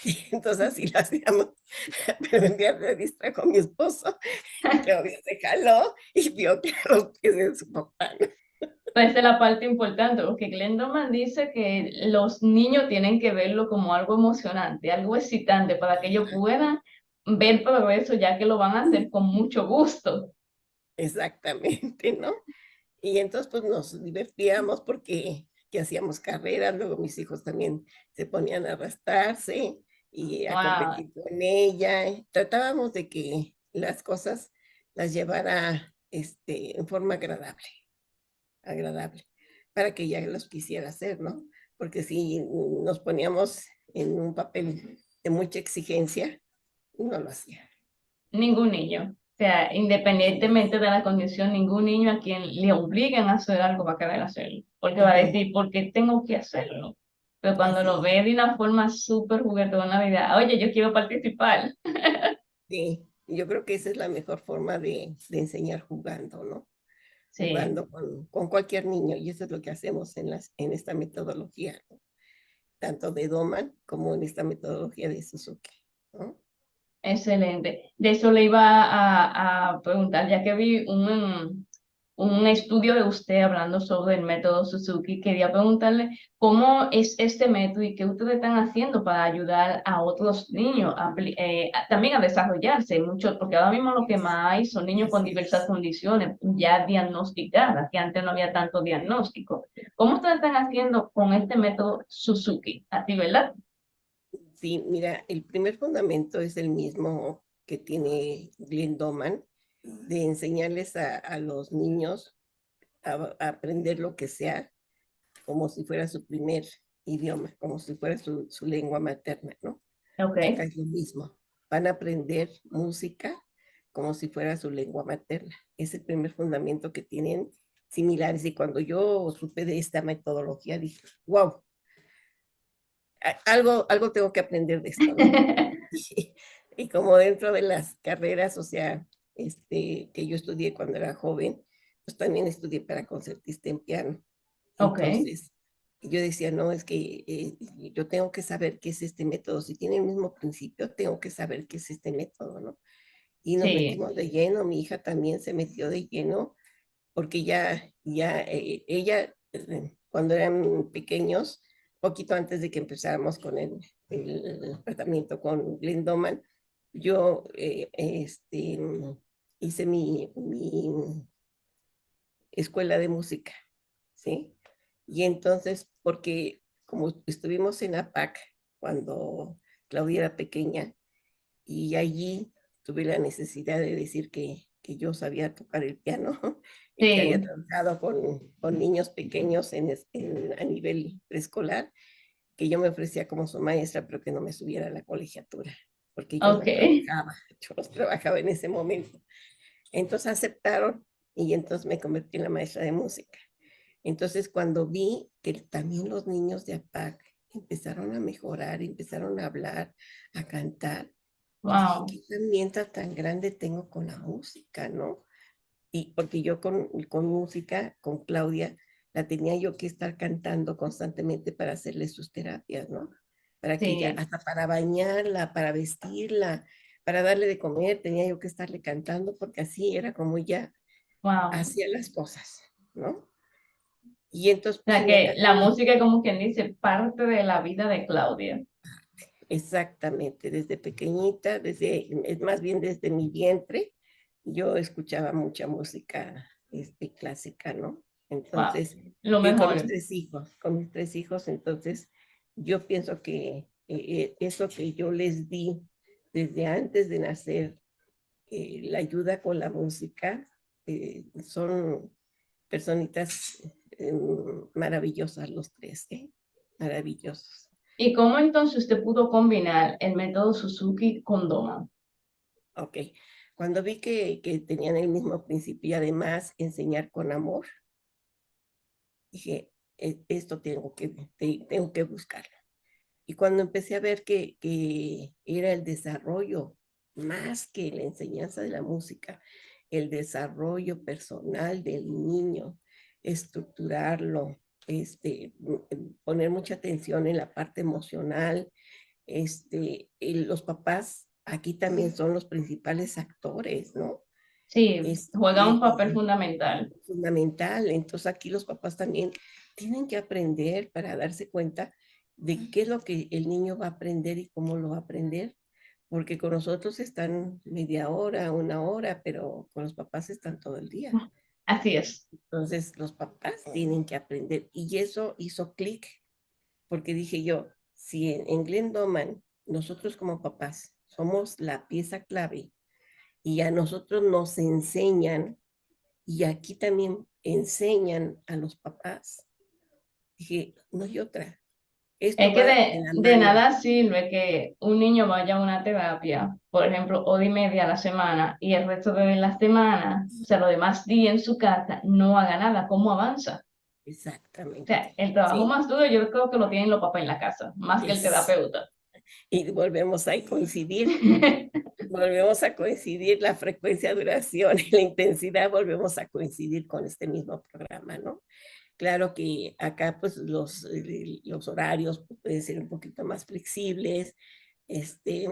Speaker 2: Y entonces así lo hacíamos. Pero un día me distrajo mi esposo y Claudia se jaló y vio que los pies de su papá.
Speaker 1: Esa es la parte importante, porque Glendoman dice que los niños tienen que verlo como algo emocionante, algo excitante, para que ellos puedan ver progreso, ya que lo van a hacer con mucho gusto.
Speaker 2: Exactamente, ¿no? Y entonces pues nos divertíamos porque que hacíamos carreras, luego mis hijos también se ponían a arrastrarse y a
Speaker 1: Wow.
Speaker 2: competir con ella. Tratábamos de que las cosas las llevara en forma agradable, agradable, para que ella los quisiera hacer, ¿no? Porque si nos poníamos en un papel de mucha exigencia, no lo hacía.
Speaker 1: Ningún niño. O sea, independientemente de la condición, ningún niño a quien le obliguen a hacer algo va a querer hacerlo. Porque va a
Speaker 2: Ujú.
Speaker 1: decir, ¿por qué tengo que hacerlo? Pero cuando
Speaker 2: Así
Speaker 1: lo
Speaker 2: es.
Speaker 1: ve de una forma súper juguetona, vida, oye, yo quiero participar.
Speaker 2: Sí, yo creo que esa es la mejor forma de enseñar jugando, ¿no?
Speaker 1: Sí.
Speaker 2: Jugando con cualquier niño, y eso es lo que hacemos en esta metodología, ¿no? Tanto de Doman como en esta metodología de Suzuki, ¿no?
Speaker 1: Excelente. De eso le iba a preguntar, ya que vi un estudio de usted hablando sobre el método Suzuki, quería preguntarle cómo es este método y qué ustedes están haciendo para ayudar a otros niños también a desarrollarse mucho, porque ahora mismo lo que más hay son niños con
Speaker 2: Así
Speaker 1: diversas
Speaker 2: es.
Speaker 1: condiciones ya diagnosticadas, que antes no había tanto diagnóstico. ¿Cómo ustedes están haciendo con este método Suzuki? Así, ¿verdad?
Speaker 2: Sí, mira, el primer fundamento es el mismo que tiene Glenn Doman, de enseñarles a los niños a aprender lo que sea como si fuera su primer idioma, como si fuera su lengua materna, ¿no?
Speaker 1: Ok,
Speaker 2: Acá es lo mismo. Van a aprender música como si fuera su lengua materna. Es el primer fundamento que tienen similares. Y cuando yo supe de esta metodología, dije, wow, algo tengo que aprender de esto, ¿no? Y como dentro de las carreras, o sea, que yo estudié cuando era joven, pues también estudié para concertista en piano.
Speaker 1: ok,
Speaker 2: Entonces, yo decía, no, es que yo tengo que saber qué es este método. Si tiene el mismo principio, tengo que saber qué es este método, ¿no? Y nos
Speaker 1: sí,
Speaker 2: metimos de lleno, mi hija también se metió de lleno, porque ella, cuando eran pequeños, poquito antes de que empezáramos con el tratamiento con Glendoman, yo hice mi escuela de música, ¿sí? Y entonces, porque como estuvimos en APAC cuando Claudia era pequeña, y allí tuve la necesidad de decir que yo sabía tocar el piano y que había
Speaker 1: sí,
Speaker 2: trabajado con niños pequeños a nivel preescolar, que yo me ofrecía como su maestra, pero que no me subiera a la colegiatura, porque
Speaker 1: ok,
Speaker 2: yo no trabajaba en ese momento. Entonces aceptaron y entonces me convertí en la maestra de música. Entonces cuando vi que también los niños de APAC empezaron a mejorar, empezaron a hablar, a cantar, yo dije,
Speaker 1: wow,
Speaker 2: qué herramienta tan grande tengo con la música, ¿no? Y porque yo con música, con Claudia, la tenía yo que estar cantando constantemente para hacerle sus terapias, ¿no? Para que ella,
Speaker 1: sí,
Speaker 2: hasta para bañarla, para vestirla, para darle de comer, tenía yo que estarle cantando porque así era como ella
Speaker 1: wow.
Speaker 2: hacía las cosas, ¿no? Y entonces
Speaker 1: O
Speaker 2: pues
Speaker 1: sea
Speaker 2: me
Speaker 1: que la
Speaker 2: agarré.
Speaker 1: música, como quien dice, parte de la vida de Claudia.
Speaker 2: Exactamente, desde pequeñita, es más bien desde mi vientre, yo escuchaba mucha música clásica, ¿no?
Speaker 1: Wow,
Speaker 2: Entonces,
Speaker 1: lo
Speaker 2: y
Speaker 1: mejor.
Speaker 2: con mis tres hijos, entonces yo pienso que eso que yo les di desde antes de nacer, la ayuda con la música, son personitas maravillosas los tres, ¿eh? Maravillosos.
Speaker 1: ¿Y cómo entonces usted pudo combinar el método Suzuki con Doma?
Speaker 2: Ok, cuando vi que tenían el mismo principio y además enseñar con amor, dije, esto tengo que buscarlo. Y cuando empecé a ver que era el desarrollo, más que la enseñanza de la música, el desarrollo personal del niño, estructurarlo, poner mucha atención en la parte emocional, los papás aquí también son los principales actores, ¿no?
Speaker 1: Sí, juega un papel
Speaker 2: Y
Speaker 1: fundamental.
Speaker 2: fundamental. Entonces aquí los papás también tienen que aprender para darse cuenta de qué es lo que el niño va a aprender y cómo lo va a aprender, porque con nosotros están media hora, una hora, pero con los papás están todo el día.
Speaker 1: Así es.
Speaker 2: Entonces los papás tienen que aprender y eso hizo clic, porque dije yo, si en Glendoman nosotros como papás somos la pieza clave y a nosotros nos enseñan y aquí también enseñan a los papás. Dije, no hay otra. Esto
Speaker 1: Es que
Speaker 2: va de la
Speaker 1: de
Speaker 2: mano.
Speaker 1: nada sirve que un niño vaya a una terapia, por ejemplo, hora y media a la semana, y el resto de la semana, o sea, los demás días en su casa, no haga nada. ¿Cómo avanza? O sea,
Speaker 2: Exactamente.
Speaker 1: el trabajo
Speaker 2: ¿Sí?
Speaker 1: más duro yo creo que lo tienen los papás en la casa, más que el
Speaker 2: Es,
Speaker 1: terapeuta.
Speaker 2: y volvemos a coincidir. Volvemos a coincidir la frecuencia, duración y la intensidad, volvemos a coincidir con este mismo programa, ¿no? Claro que acá pues los horarios pueden ser un poquito más flexibles, este,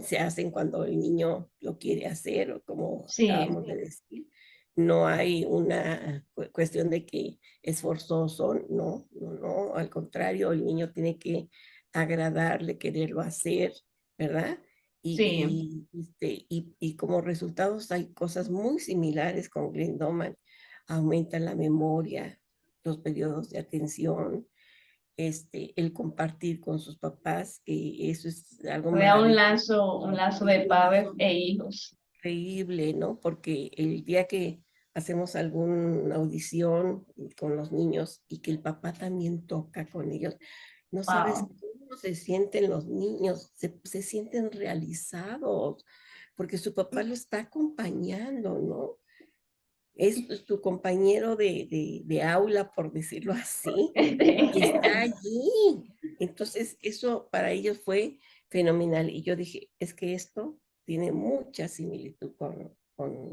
Speaker 2: se hacen cuando el niño lo quiere hacer o como
Speaker 1: Sí,
Speaker 2: acabamos de decir. No hay una cuestión de que es forzoso, no, no, no, al contrario, el niño tiene que agradarle, quererlo hacer, ¿verdad?
Speaker 1: sí,
Speaker 2: Y como resultados hay cosas muy similares con Glendoman, aumenta la memoria, los periodos de atención, el compartir con sus papás, que eso es algo
Speaker 1: crea
Speaker 2: maravilloso,
Speaker 1: un lazo de
Speaker 2: es un
Speaker 1: padres
Speaker 2: lazo
Speaker 1: e hijos.
Speaker 2: increíble, ¿no? Porque el día que hacemos alguna audición con los niños y que el papá también toca con ellos. No sabes
Speaker 1: Wow.
Speaker 2: cómo se sienten los niños, se sienten realizados, porque su papá lo está acompañando, ¿no? Es tu compañero de aula, por decirlo así, y está allí. Entonces, eso para ellos fue fenomenal. Y yo dije, es que esto tiene mucha similitud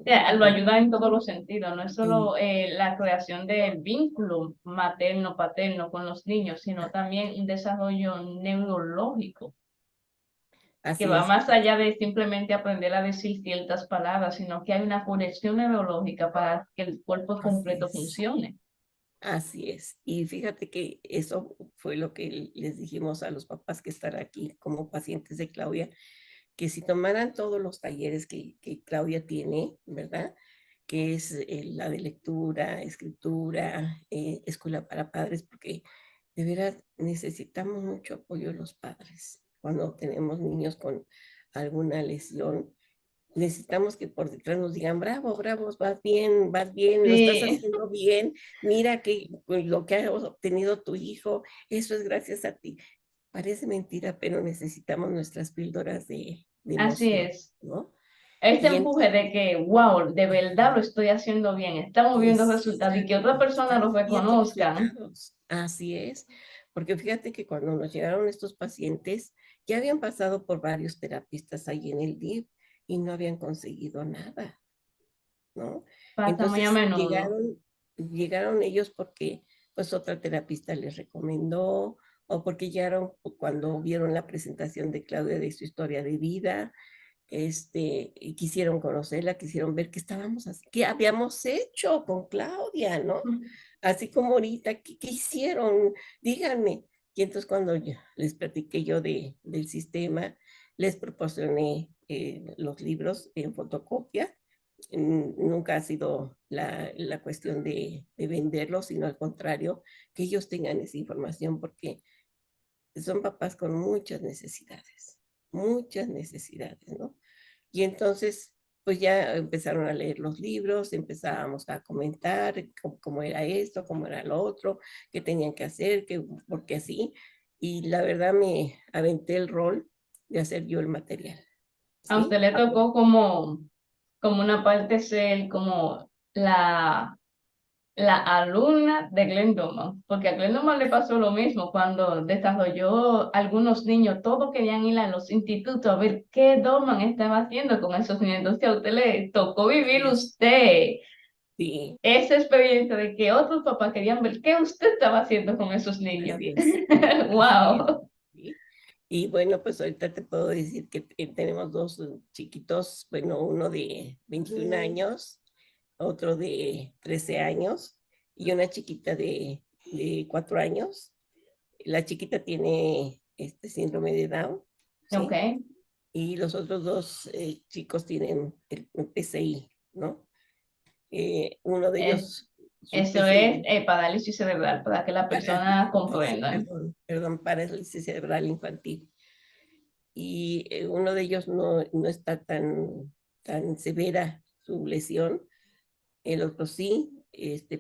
Speaker 1: Sea, lo ayuda en todos los sentidos, no es
Speaker 2: en-
Speaker 1: solo la creación del vínculo materno-paterno con los niños, sino también un desarrollo neurológico que
Speaker 2: así
Speaker 1: va
Speaker 2: es.
Speaker 1: más allá de simplemente aprender a decir ciertas palabras, sino que hay una conexión neurológica para que el cuerpo
Speaker 2: Así
Speaker 1: completo
Speaker 2: es.
Speaker 1: funcione.
Speaker 2: Así es. Y fíjate que eso fue lo que les dijimos a los papás que están aquí como pacientes de Claudia, que si tomaran todos los talleres que Claudia tiene, ¿verdad? Que es la de lectura, escritura, escuela para padres, porque de veras necesitamos mucho apoyo de los padres cuando tenemos niños con alguna lesión. Necesitamos que por detrás nos digan, bravo, bravo, vas bien, lo estás
Speaker 1: Sí,
Speaker 2: haciendo bien, mira que lo que ha obtenido tu hijo, eso es gracias a ti. Parece mentira, pero necesitamos nuestras píldoras de
Speaker 1: así
Speaker 2: emoción,
Speaker 1: es.
Speaker 2: ¿no?
Speaker 1: Este
Speaker 2: Y
Speaker 1: empuje
Speaker 2: entonces,
Speaker 1: de que, wow, de verdad lo estoy haciendo bien, estamos viendo resultados y que otras
Speaker 2: exacto,
Speaker 1: personas los
Speaker 2: estamos viendo
Speaker 1: reconozcan.
Speaker 2: resultados, así es, porque fíjate que cuando nos llegaron estos pacientes, ya habían pasado por varios terapistas ahí en el DIF y no habían conseguido nada, ¿no?
Speaker 1: Pasa muy a
Speaker 2: Entonces
Speaker 1: menudo.
Speaker 2: llegaron ellos porque pues otra terapista les recomendó o porque llegaron cuando vieron la presentación de Claudia de su historia de vida, y quisieron conocerla, quisieron ver qué estábamos, qué habíamos hecho con Claudia, ¿no? Así como ahorita, ¿qué hicieron? Díganme. Y entonces cuando les platiqué yo del sistema, les proporcioné los libros en fotocopia. Nunca ha sido la cuestión de venderlos, sino al contrario, que ellos tengan esa información, porque son papás con muchas necesidades, ¿no? Y entonces, pues ya empezaron a leer los libros, empezábamos a comentar cómo era esto, cómo era lo otro, qué tenían que hacer, por qué así. Y la verdad me aventé el rol de hacer yo el material,
Speaker 1: A usted
Speaker 2: ¿sí?
Speaker 1: le tocó como una parte ser como la alumna de Glenn Doman, porque a Glenn Doman le pasó lo mismo cuando desarrolló algunos niños, todos querían ir a los institutos a ver qué Doman estaba haciendo con esos niños. Entonces a usted le tocó vivir
Speaker 2: Así es.
Speaker 1: usted
Speaker 2: Sí,
Speaker 1: esa experiencia de que otros papás querían ver qué usted estaba haciendo con esos niños.
Speaker 2: así es. Así es.
Speaker 1: Wow.
Speaker 2: ¿Sí? Y bueno, pues ahorita te puedo decir que tenemos dos chiquitos, bueno, uno de 21 años, otro de 13 años y una chiquita de 4 años. La chiquita tiene este síndrome de Down,
Speaker 1: Ok,
Speaker 2: ¿sí? Y los otros dos chicos tienen el PCI, ¿no? Uno de
Speaker 1: es,
Speaker 2: ellos, su
Speaker 1: eso es
Speaker 2: PCI,
Speaker 1: parálisis cerebral, para que la persona comprenda.
Speaker 2: perdón, parálisis cerebral infantil. Y uno de ellos no está tan severa su lesión, el otro sí,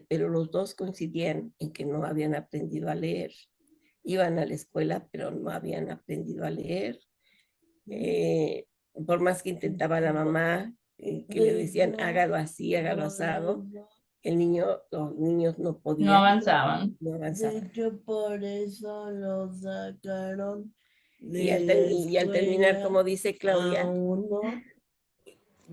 Speaker 2: pero los dos coincidían en que no habían aprendido a leer. Iban a la escuela, pero no habían aprendido a leer. Eh, por más que intentaba la mamá, que le decían hágalo así, hágalo asado, los niños no
Speaker 1: No
Speaker 2: podían,
Speaker 1: avanzaban.
Speaker 2: no
Speaker 3: De
Speaker 2: avanzaban.
Speaker 3: hecho, por eso lo sacaron
Speaker 2: Y
Speaker 3: de la
Speaker 2: y al terminar,
Speaker 3: escuela
Speaker 2: como dice
Speaker 3: a
Speaker 2: Claudia,
Speaker 3: uno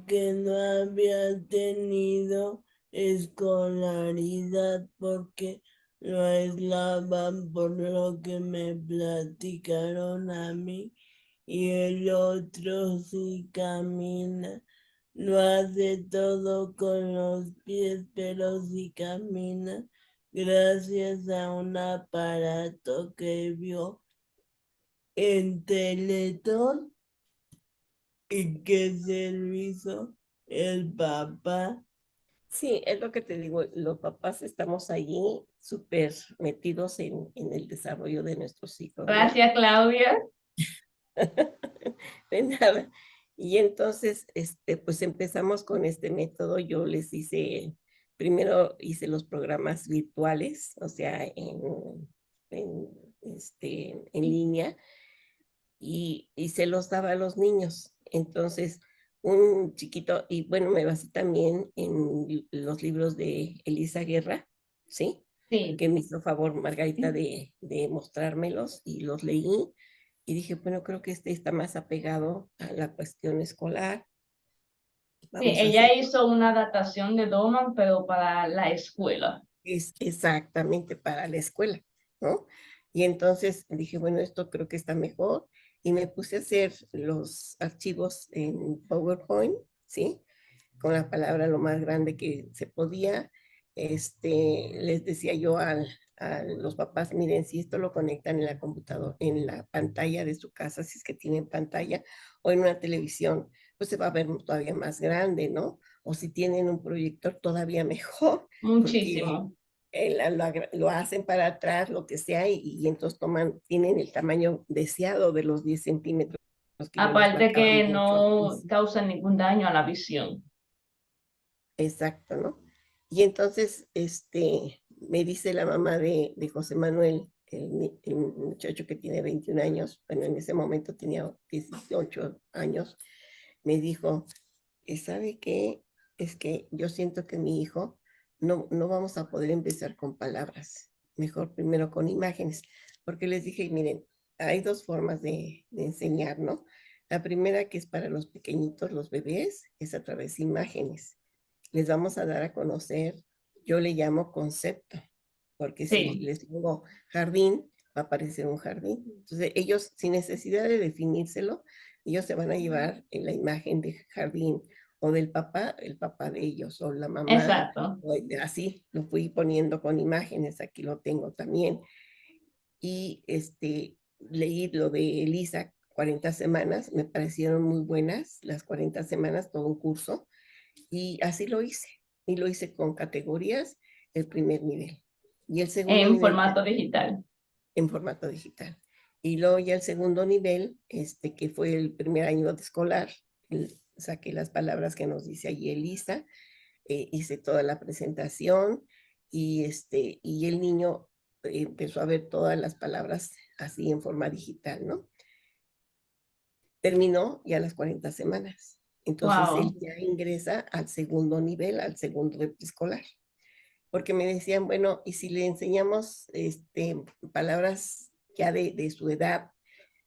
Speaker 3: que no había tenido escolaridad porque lo aislaban por lo que me platicaron a mí y el otro sí camina. No hace todo con los pies, pero sí camina gracias a un aparato que vio en Teletón y que se lo hizo el papá.
Speaker 2: sí, es lo que te digo, los papás estamos allí súper metidos en el desarrollo de nuestros hijos, ¿no?
Speaker 1: Gracias, Claudia.
Speaker 2: De nada. Y entonces, pues empezamos con este método. Yo les hice primero hice los programas virtuales, o sea, en, en línea, y se los daba a los niños. Entonces, un chiquito, y bueno, me basé también en los libros de Elisa Guerra, ¿sí?
Speaker 1: Sí,
Speaker 2: Que me hizo favor Margarita de mostrármelos y los leí y dije, bueno, creo que este está más apegado a la cuestión escolar.
Speaker 1: sí,
Speaker 2: Vamos a
Speaker 1: ella
Speaker 2: hacer,
Speaker 1: hizo una adaptación de Doman, pero para la escuela.
Speaker 2: es exactamente para la escuela, ¿no? Y entonces dije, bueno, esto creo que está mejor y me puse a hacer los archivos en PowerPoint, ¿sí? Con la palabra lo más grande que se podía. Les decía yo a los papás, miren, si esto lo conectan en la computadora, en la pantalla de su casa, si es que tienen pantalla, o en una televisión, pues se va a ver todavía más grande, ¿no? O si tienen un proyector, todavía mejor, porque
Speaker 1: Muchísimo.
Speaker 2: lo hacen para atrás, lo que sea, y entonces tienen el tamaño deseado de los 10 centímetros que yo les
Speaker 1: Aparte
Speaker 2: marcaba
Speaker 1: que
Speaker 2: mucho al
Speaker 1: no
Speaker 2: principio.
Speaker 1: causa ningún daño a la visión.
Speaker 2: Exacto, ¿no? Y entonces, me dice la mamá de José Manuel, el muchacho que tiene 21 años, bueno, en ese momento tenía 18 años, me dijo, ¿sabe qué? Es que yo siento que mi hijo no vamos a poder empezar con palabras, mejor primero con imágenes, porque les dije, miren, hay dos formas de enseñar, ¿no? La primera, que es para los pequeñitos, los bebés, es a través de imágenes. Les vamos a dar a conocer, yo le llamo concepto, porque si
Speaker 1: Sí,
Speaker 2: les digo jardín, va a aparecer un jardín. Entonces ellos, sin necesidad de definírselo, ellos se van a llevar en la imagen de jardín o del papá, el papá de ellos, o la mamá,
Speaker 1: exacto.
Speaker 2: o así, lo fui poniendo con imágenes, aquí lo tengo también. Y leí lo de Elisa, 40 semanas, me parecieron muy buenas, las 40 semanas, todo un curso, y así lo hice. Y lo hice con categorías, el primer nivel. Y el segundo
Speaker 1: En
Speaker 2: nivel
Speaker 1: formato digital.
Speaker 2: en formato digital. Y luego ya el segundo nivel, que fue el primer año de escolar, saqué las palabras que nos dice allí Elisa, hice toda la presentación y el niño empezó a ver todas las palabras así en forma digital, ¿no? Terminó ya las 40 semanas. Entonces él
Speaker 1: Wow.
Speaker 2: ya ingresa al segundo nivel, al segundo de preescolar. Porque me decían, bueno, ¿y si le enseñamos palabras ya de su edad?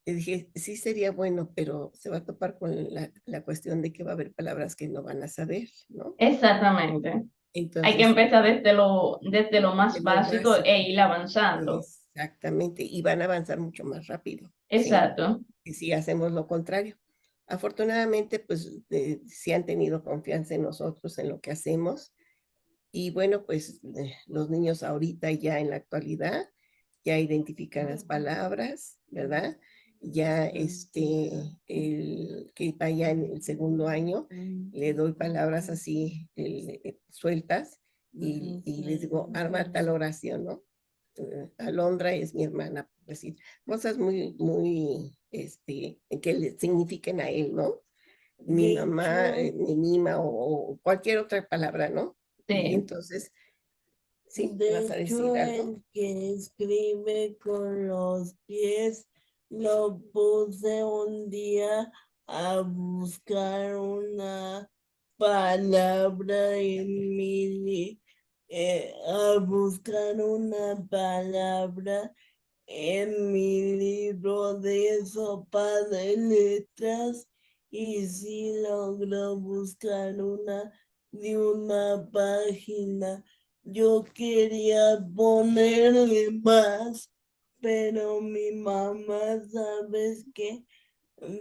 Speaker 2: Le dije, sí sería bueno, pero se va a topar con la cuestión de que va a haber palabras que no van a saber, ¿no?
Speaker 1: Exactamente. Hay que
Speaker 2: Entonces,
Speaker 1: empezar desde lo más
Speaker 2: de lo
Speaker 1: básico e
Speaker 2: básico,
Speaker 1: ir avanzando.
Speaker 2: exactamente, y van a avanzar mucho más rápido, ¿sí?
Speaker 1: Exacto.
Speaker 2: Y si hacemos lo contrario. Afortunadamente, pues sí han tenido confianza en nosotros, en lo que hacemos. Y bueno, pues los niños ahorita ya en la actualidad ya identifican las palabras, ¿verdad? Ya el que vaya en el segundo año, le doy palabras así sueltas y les digo, arma tal oración, ¿no? Alondra es mi hermana, por decir, cosas muy, muy, que le signifiquen a él, ¿no? Mi
Speaker 3: De
Speaker 2: mamá
Speaker 3: hecho,
Speaker 2: me mima o cualquier otra palabra, ¿no? Y
Speaker 1: Sí.
Speaker 2: entonces, sí,
Speaker 3: de
Speaker 2: vas a
Speaker 3: hecho,
Speaker 2: decir algo.
Speaker 3: el que escribe con los pies, lo puse un día a buscar una palabra en a buscar una palabra en mi libro de sopa de letras y sí logro buscar una de una página. Yo quería ponerle más, pero mi mamá, ¿sabes qué?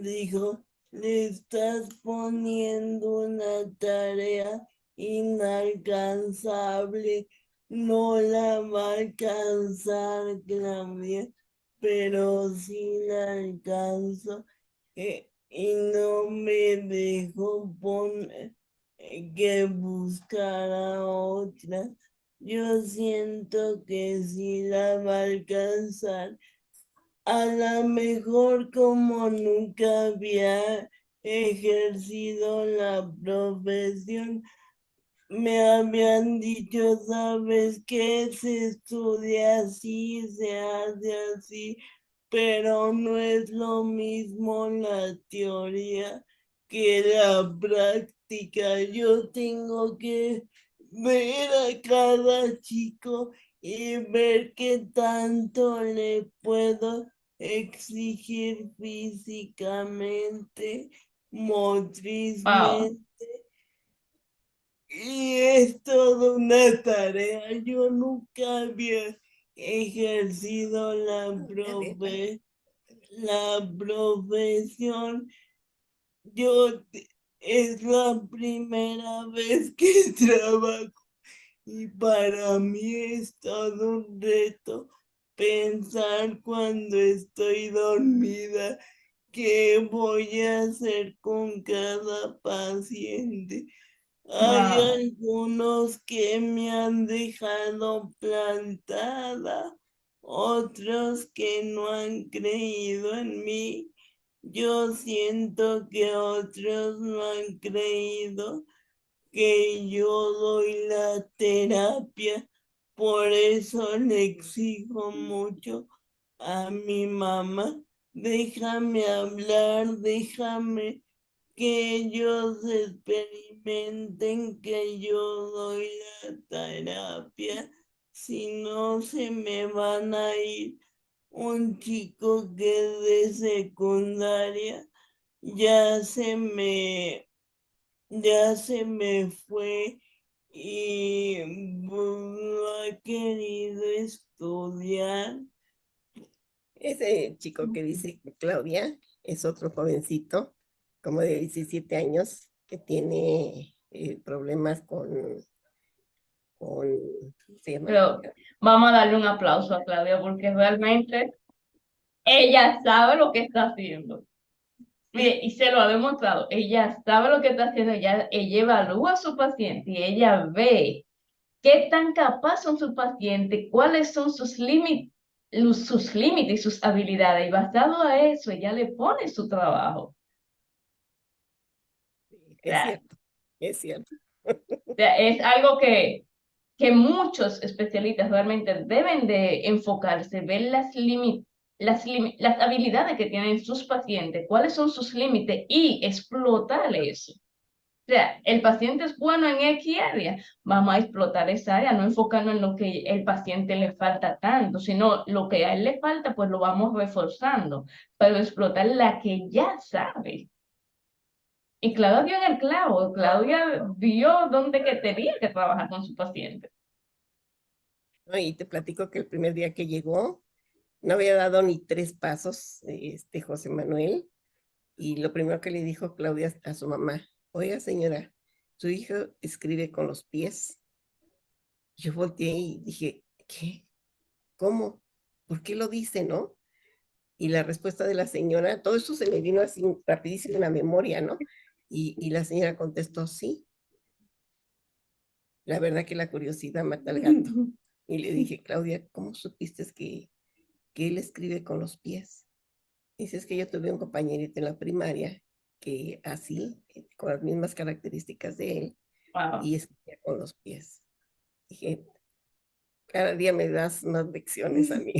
Speaker 3: Dijo, le estás poniendo una tarea inalcanzable, no la va a alcanzar, Claudia, pero sí la alcanzo. Y no me dejó poner que buscara otra. Yo siento que sí la va a alcanzar. A lo mejor como nunca había ejercido la profesión, me habían dicho, sabes que se estudia así, se hace así, pero no es lo mismo la teoría que la práctica. Yo tengo que ver a cada chico y ver qué tanto le puedo exigir físicamente,
Speaker 1: Wow,
Speaker 3: motrizmente. Y es toda una tarea. Yo nunca había ejercido la profesión. Es la primera vez que trabajo y para mí es todo un reto pensar cuando estoy dormida qué voy a hacer con cada paciente. Hay
Speaker 1: wow.
Speaker 3: algunos que me han dejado plantada, otros que no han creído en mí. Yo siento que otros no han creído que yo doy la terapia. Por eso le exijo mucho a mi mamá. Déjame hablar, déjame que ellos experimenten que yo doy la terapia, si no se me van a ir. Un chico que es de secundaria ya se me, ya se me fue y no ha querido estudiar.
Speaker 2: Ese chico que dice Claudia es otro jovencito, como de 17 años, que tiene problemas con, ¿cómo se llama?
Speaker 1: Pero vamos a darle un aplauso a Claudia porque realmente ella sabe lo que está haciendo. Mire, y se lo ha demostrado. Ella sabe lo que está haciendo, ella evalúa a su paciente y ella ve qué tan capaz son sus pacientes, cuáles son sus límites y sus habilidades. Y basado a eso, ella le pone su trabajo. O
Speaker 2: Es
Speaker 1: sea,
Speaker 2: cierto, es cierto.
Speaker 1: es algo que muchos especialistas realmente deben de enfocarse, ver las habilidades que tienen sus pacientes, cuáles son sus límites y explotar eso. O sea, el paciente es bueno en X área, vamos a explotar esa área, no enfocarnos en lo que el paciente le falta tanto, sino lo que a él le falta, pues lo vamos reforzando, pero explotar la que ya sabe. Y Claudia dio en el clavo, Claudia vio dónde que tenía que trabajar con su paciente.
Speaker 2: ¿No? Y te platico que el primer día que llegó, no había dado ni 3 pasos, José Manuel, y lo primero que le dijo Claudia a su mamá: oiga señora, su hijo escribe con los pies. Yo volteé y dije, ¿qué? ¿Cómo? ¿Por qué lo dice, no? Y la respuesta de la señora, todo eso se me vino así rapidísimo en la memoria, ¿no? Y la señora contestó, sí, la verdad que la curiosidad mata al gato. Y le dije, Claudia, ¿cómo supiste que él escribe con los pies? Dice, es que yo tuve un compañerito en la primaria que así, con las mismas características de él,
Speaker 1: Wow.
Speaker 2: y escribía con los pies. Dije, cada día me das más lecciones a mí.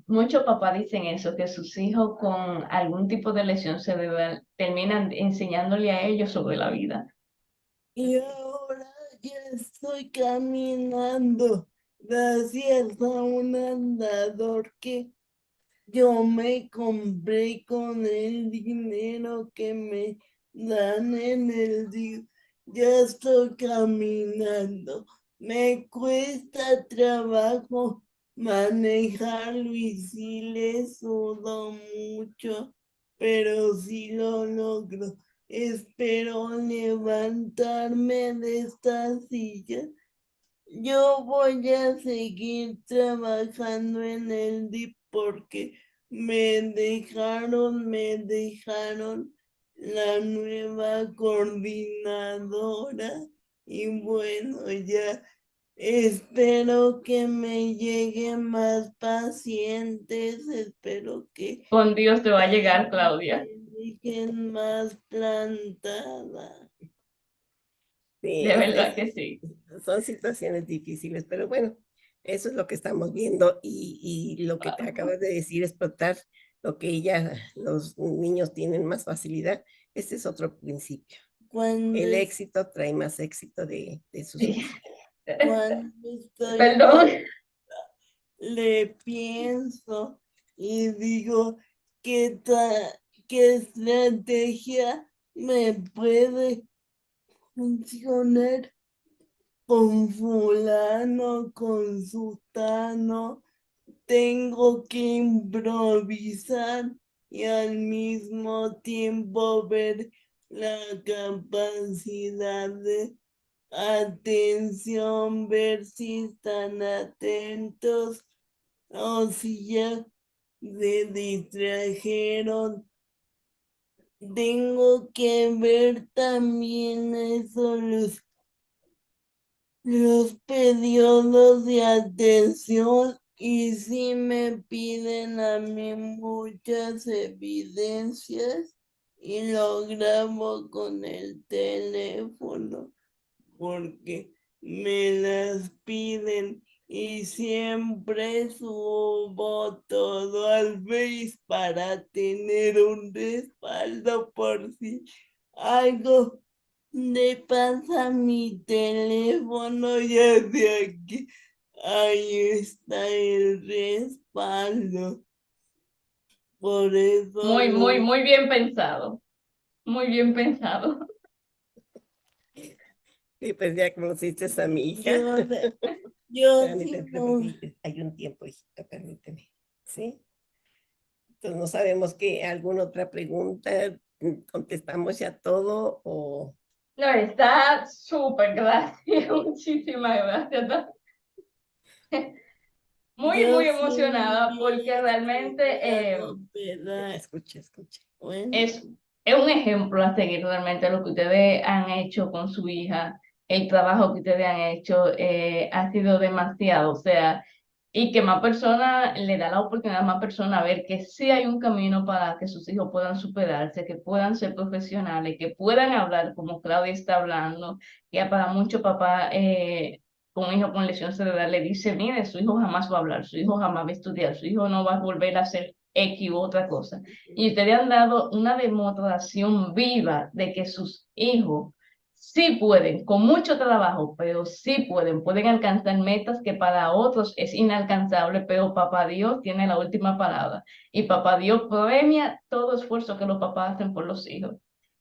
Speaker 1: Muchos papás dicen eso, que sus hijos con algún tipo de lesión cerebral terminan enseñándole a ellos sobre la vida.
Speaker 3: Y ahora ya estoy caminando gracias a un andador que yo me compré con el dinero que me dan en el día. Ya estoy caminando. Me cuesta trabajo manejarlo y sí le sudo mucho, pero sí lo logro. Espero levantarme de esta silla. Yo voy a seguir trabajando en el DIP porque me dejaron la nueva coordinadora y bueno, ya espero que me lleguen más pacientes, espero que
Speaker 1: Con Dios te va a
Speaker 3: ya
Speaker 1: llegar,
Speaker 3: no
Speaker 1: Claudia.
Speaker 3: me dejen más plantada.
Speaker 2: Sí,
Speaker 1: De verdad que sí.
Speaker 2: son situaciones difíciles, pero bueno, eso es lo que estamos viendo y lo que te acabas de decir, explotar lo que los niños tienen más facilidad. Este es otro principio.
Speaker 3: Cuando,
Speaker 2: El éxito trae más éxito de sus
Speaker 1: Sí.
Speaker 2: posibilidades.
Speaker 3: cuando estoy
Speaker 1: Perdón.
Speaker 3: le pienso y digo, ¿qué estrategia me puede funcionar con fulano, con sultano? Tengo que improvisar y al mismo tiempo ver la capacidad de atención, ver si están atentos o si ya se distrajeron. Tengo que ver también eso, los periodos de atención y si me piden a mí muchas evidencias y lo grabo con el teléfono porque me las piden y siempre subo todo al Face para tener un respaldo por si algo le pasa a mi teléfono ya de aquí. Ahí está el respaldo. Por eso
Speaker 1: Muy, muy,
Speaker 3: no.
Speaker 1: muy bien pensado. Muy bien pensado.
Speaker 2: Y pues ya conociste a mi hija.
Speaker 3: Yo sí
Speaker 2: Permíteme,
Speaker 3: no.
Speaker 2: hay un tiempo, hijita, permíteme. ¿Sí? Entonces no sabemos qué, alguna otra pregunta, contestamos ya todo o...
Speaker 1: No, está súper, gracias. Muchísimas gracias. Muy,
Speaker 3: Yo
Speaker 1: muy
Speaker 3: sí me
Speaker 1: emocionada porque
Speaker 3: hubiera
Speaker 1: realmente
Speaker 3: querido, ¿verdad?
Speaker 2: Escucha, escucha.
Speaker 3: Bueno,
Speaker 1: es, es un ejemplo a seguir realmente lo que ustedes han hecho con su hija, el trabajo que ustedes han hecho ha sido demasiado, o sea, y que más personas, le da la oportunidad a más personas a ver que sí hay un camino para que sus hijos puedan superarse, que puedan ser profesionales, que puedan hablar como Claudia está hablando, que para muchos papás con un hijo con lesión cerebral le dice, mire, su hijo jamás va a hablar, su hijo jamás va a estudiar, su hijo no va a volver a hacer X u otra cosa. Y ustedes han dado una demostración viva de que sus hijos sí pueden, con mucho trabajo, pero sí pueden alcanzar metas que para otros es inalcanzable, pero papá Dios tiene la última palabra. Y papá Dios premia todo esfuerzo que los papás hacen por los hijos.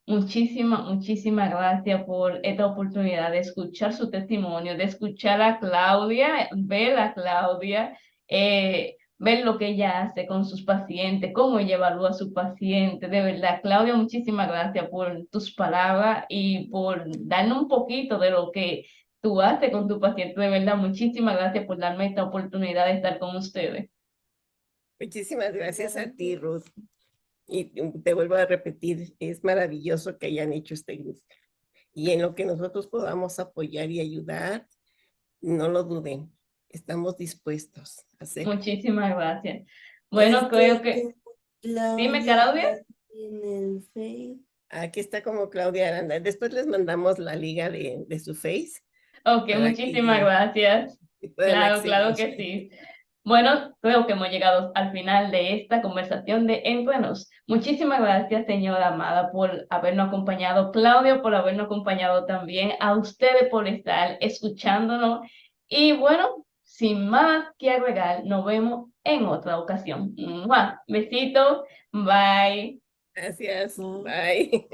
Speaker 1: Muchísimas, muchísimas gracias por esta oportunidad de escuchar su testimonio, de escuchar a Claudia, ver a Claudia. Ver lo que ella hace con sus pacientes, cómo ella evalúa a su paciente. De verdad, Claudia, muchísimas gracias por tus palabras y por darnos un poquito de lo que tú haces con tu paciente. De verdad, muchísimas gracias por darme esta oportunidad de estar con ustedes.
Speaker 2: Muchísimas gracias a ti, Ruth. Y te vuelvo a repetir, es maravilloso que hayan hecho este grupo. Y en lo que nosotros podamos apoyar y ayudar, no lo duden, estamos dispuestos a hacer.
Speaker 1: Muchísimas gracias.
Speaker 3: es
Speaker 1: Bueno, creo
Speaker 3: que
Speaker 1: que... Dime,
Speaker 3: Claudia
Speaker 1: Claudia.
Speaker 3: en el Face.
Speaker 2: Aquí está como Claudia Aranda. Después les mandamos la liga de su Face
Speaker 1: Ok,
Speaker 2: para
Speaker 1: muchísimas gracias.
Speaker 2: que puedan
Speaker 1: Claro, claro
Speaker 2: acceder.
Speaker 1: que sí. Bueno, creo que hemos llegado al final de esta conversación de Entre Nos. Muchísimas gracias, señora Amada, por habernos acompañado, Claudia, por habernos acompañado también, a ustedes por estar escuchándonos. Y bueno, sin más que agregar, nos vemos en otra ocasión. ¡Mua! Besitos, bye.
Speaker 2: Gracias, bye.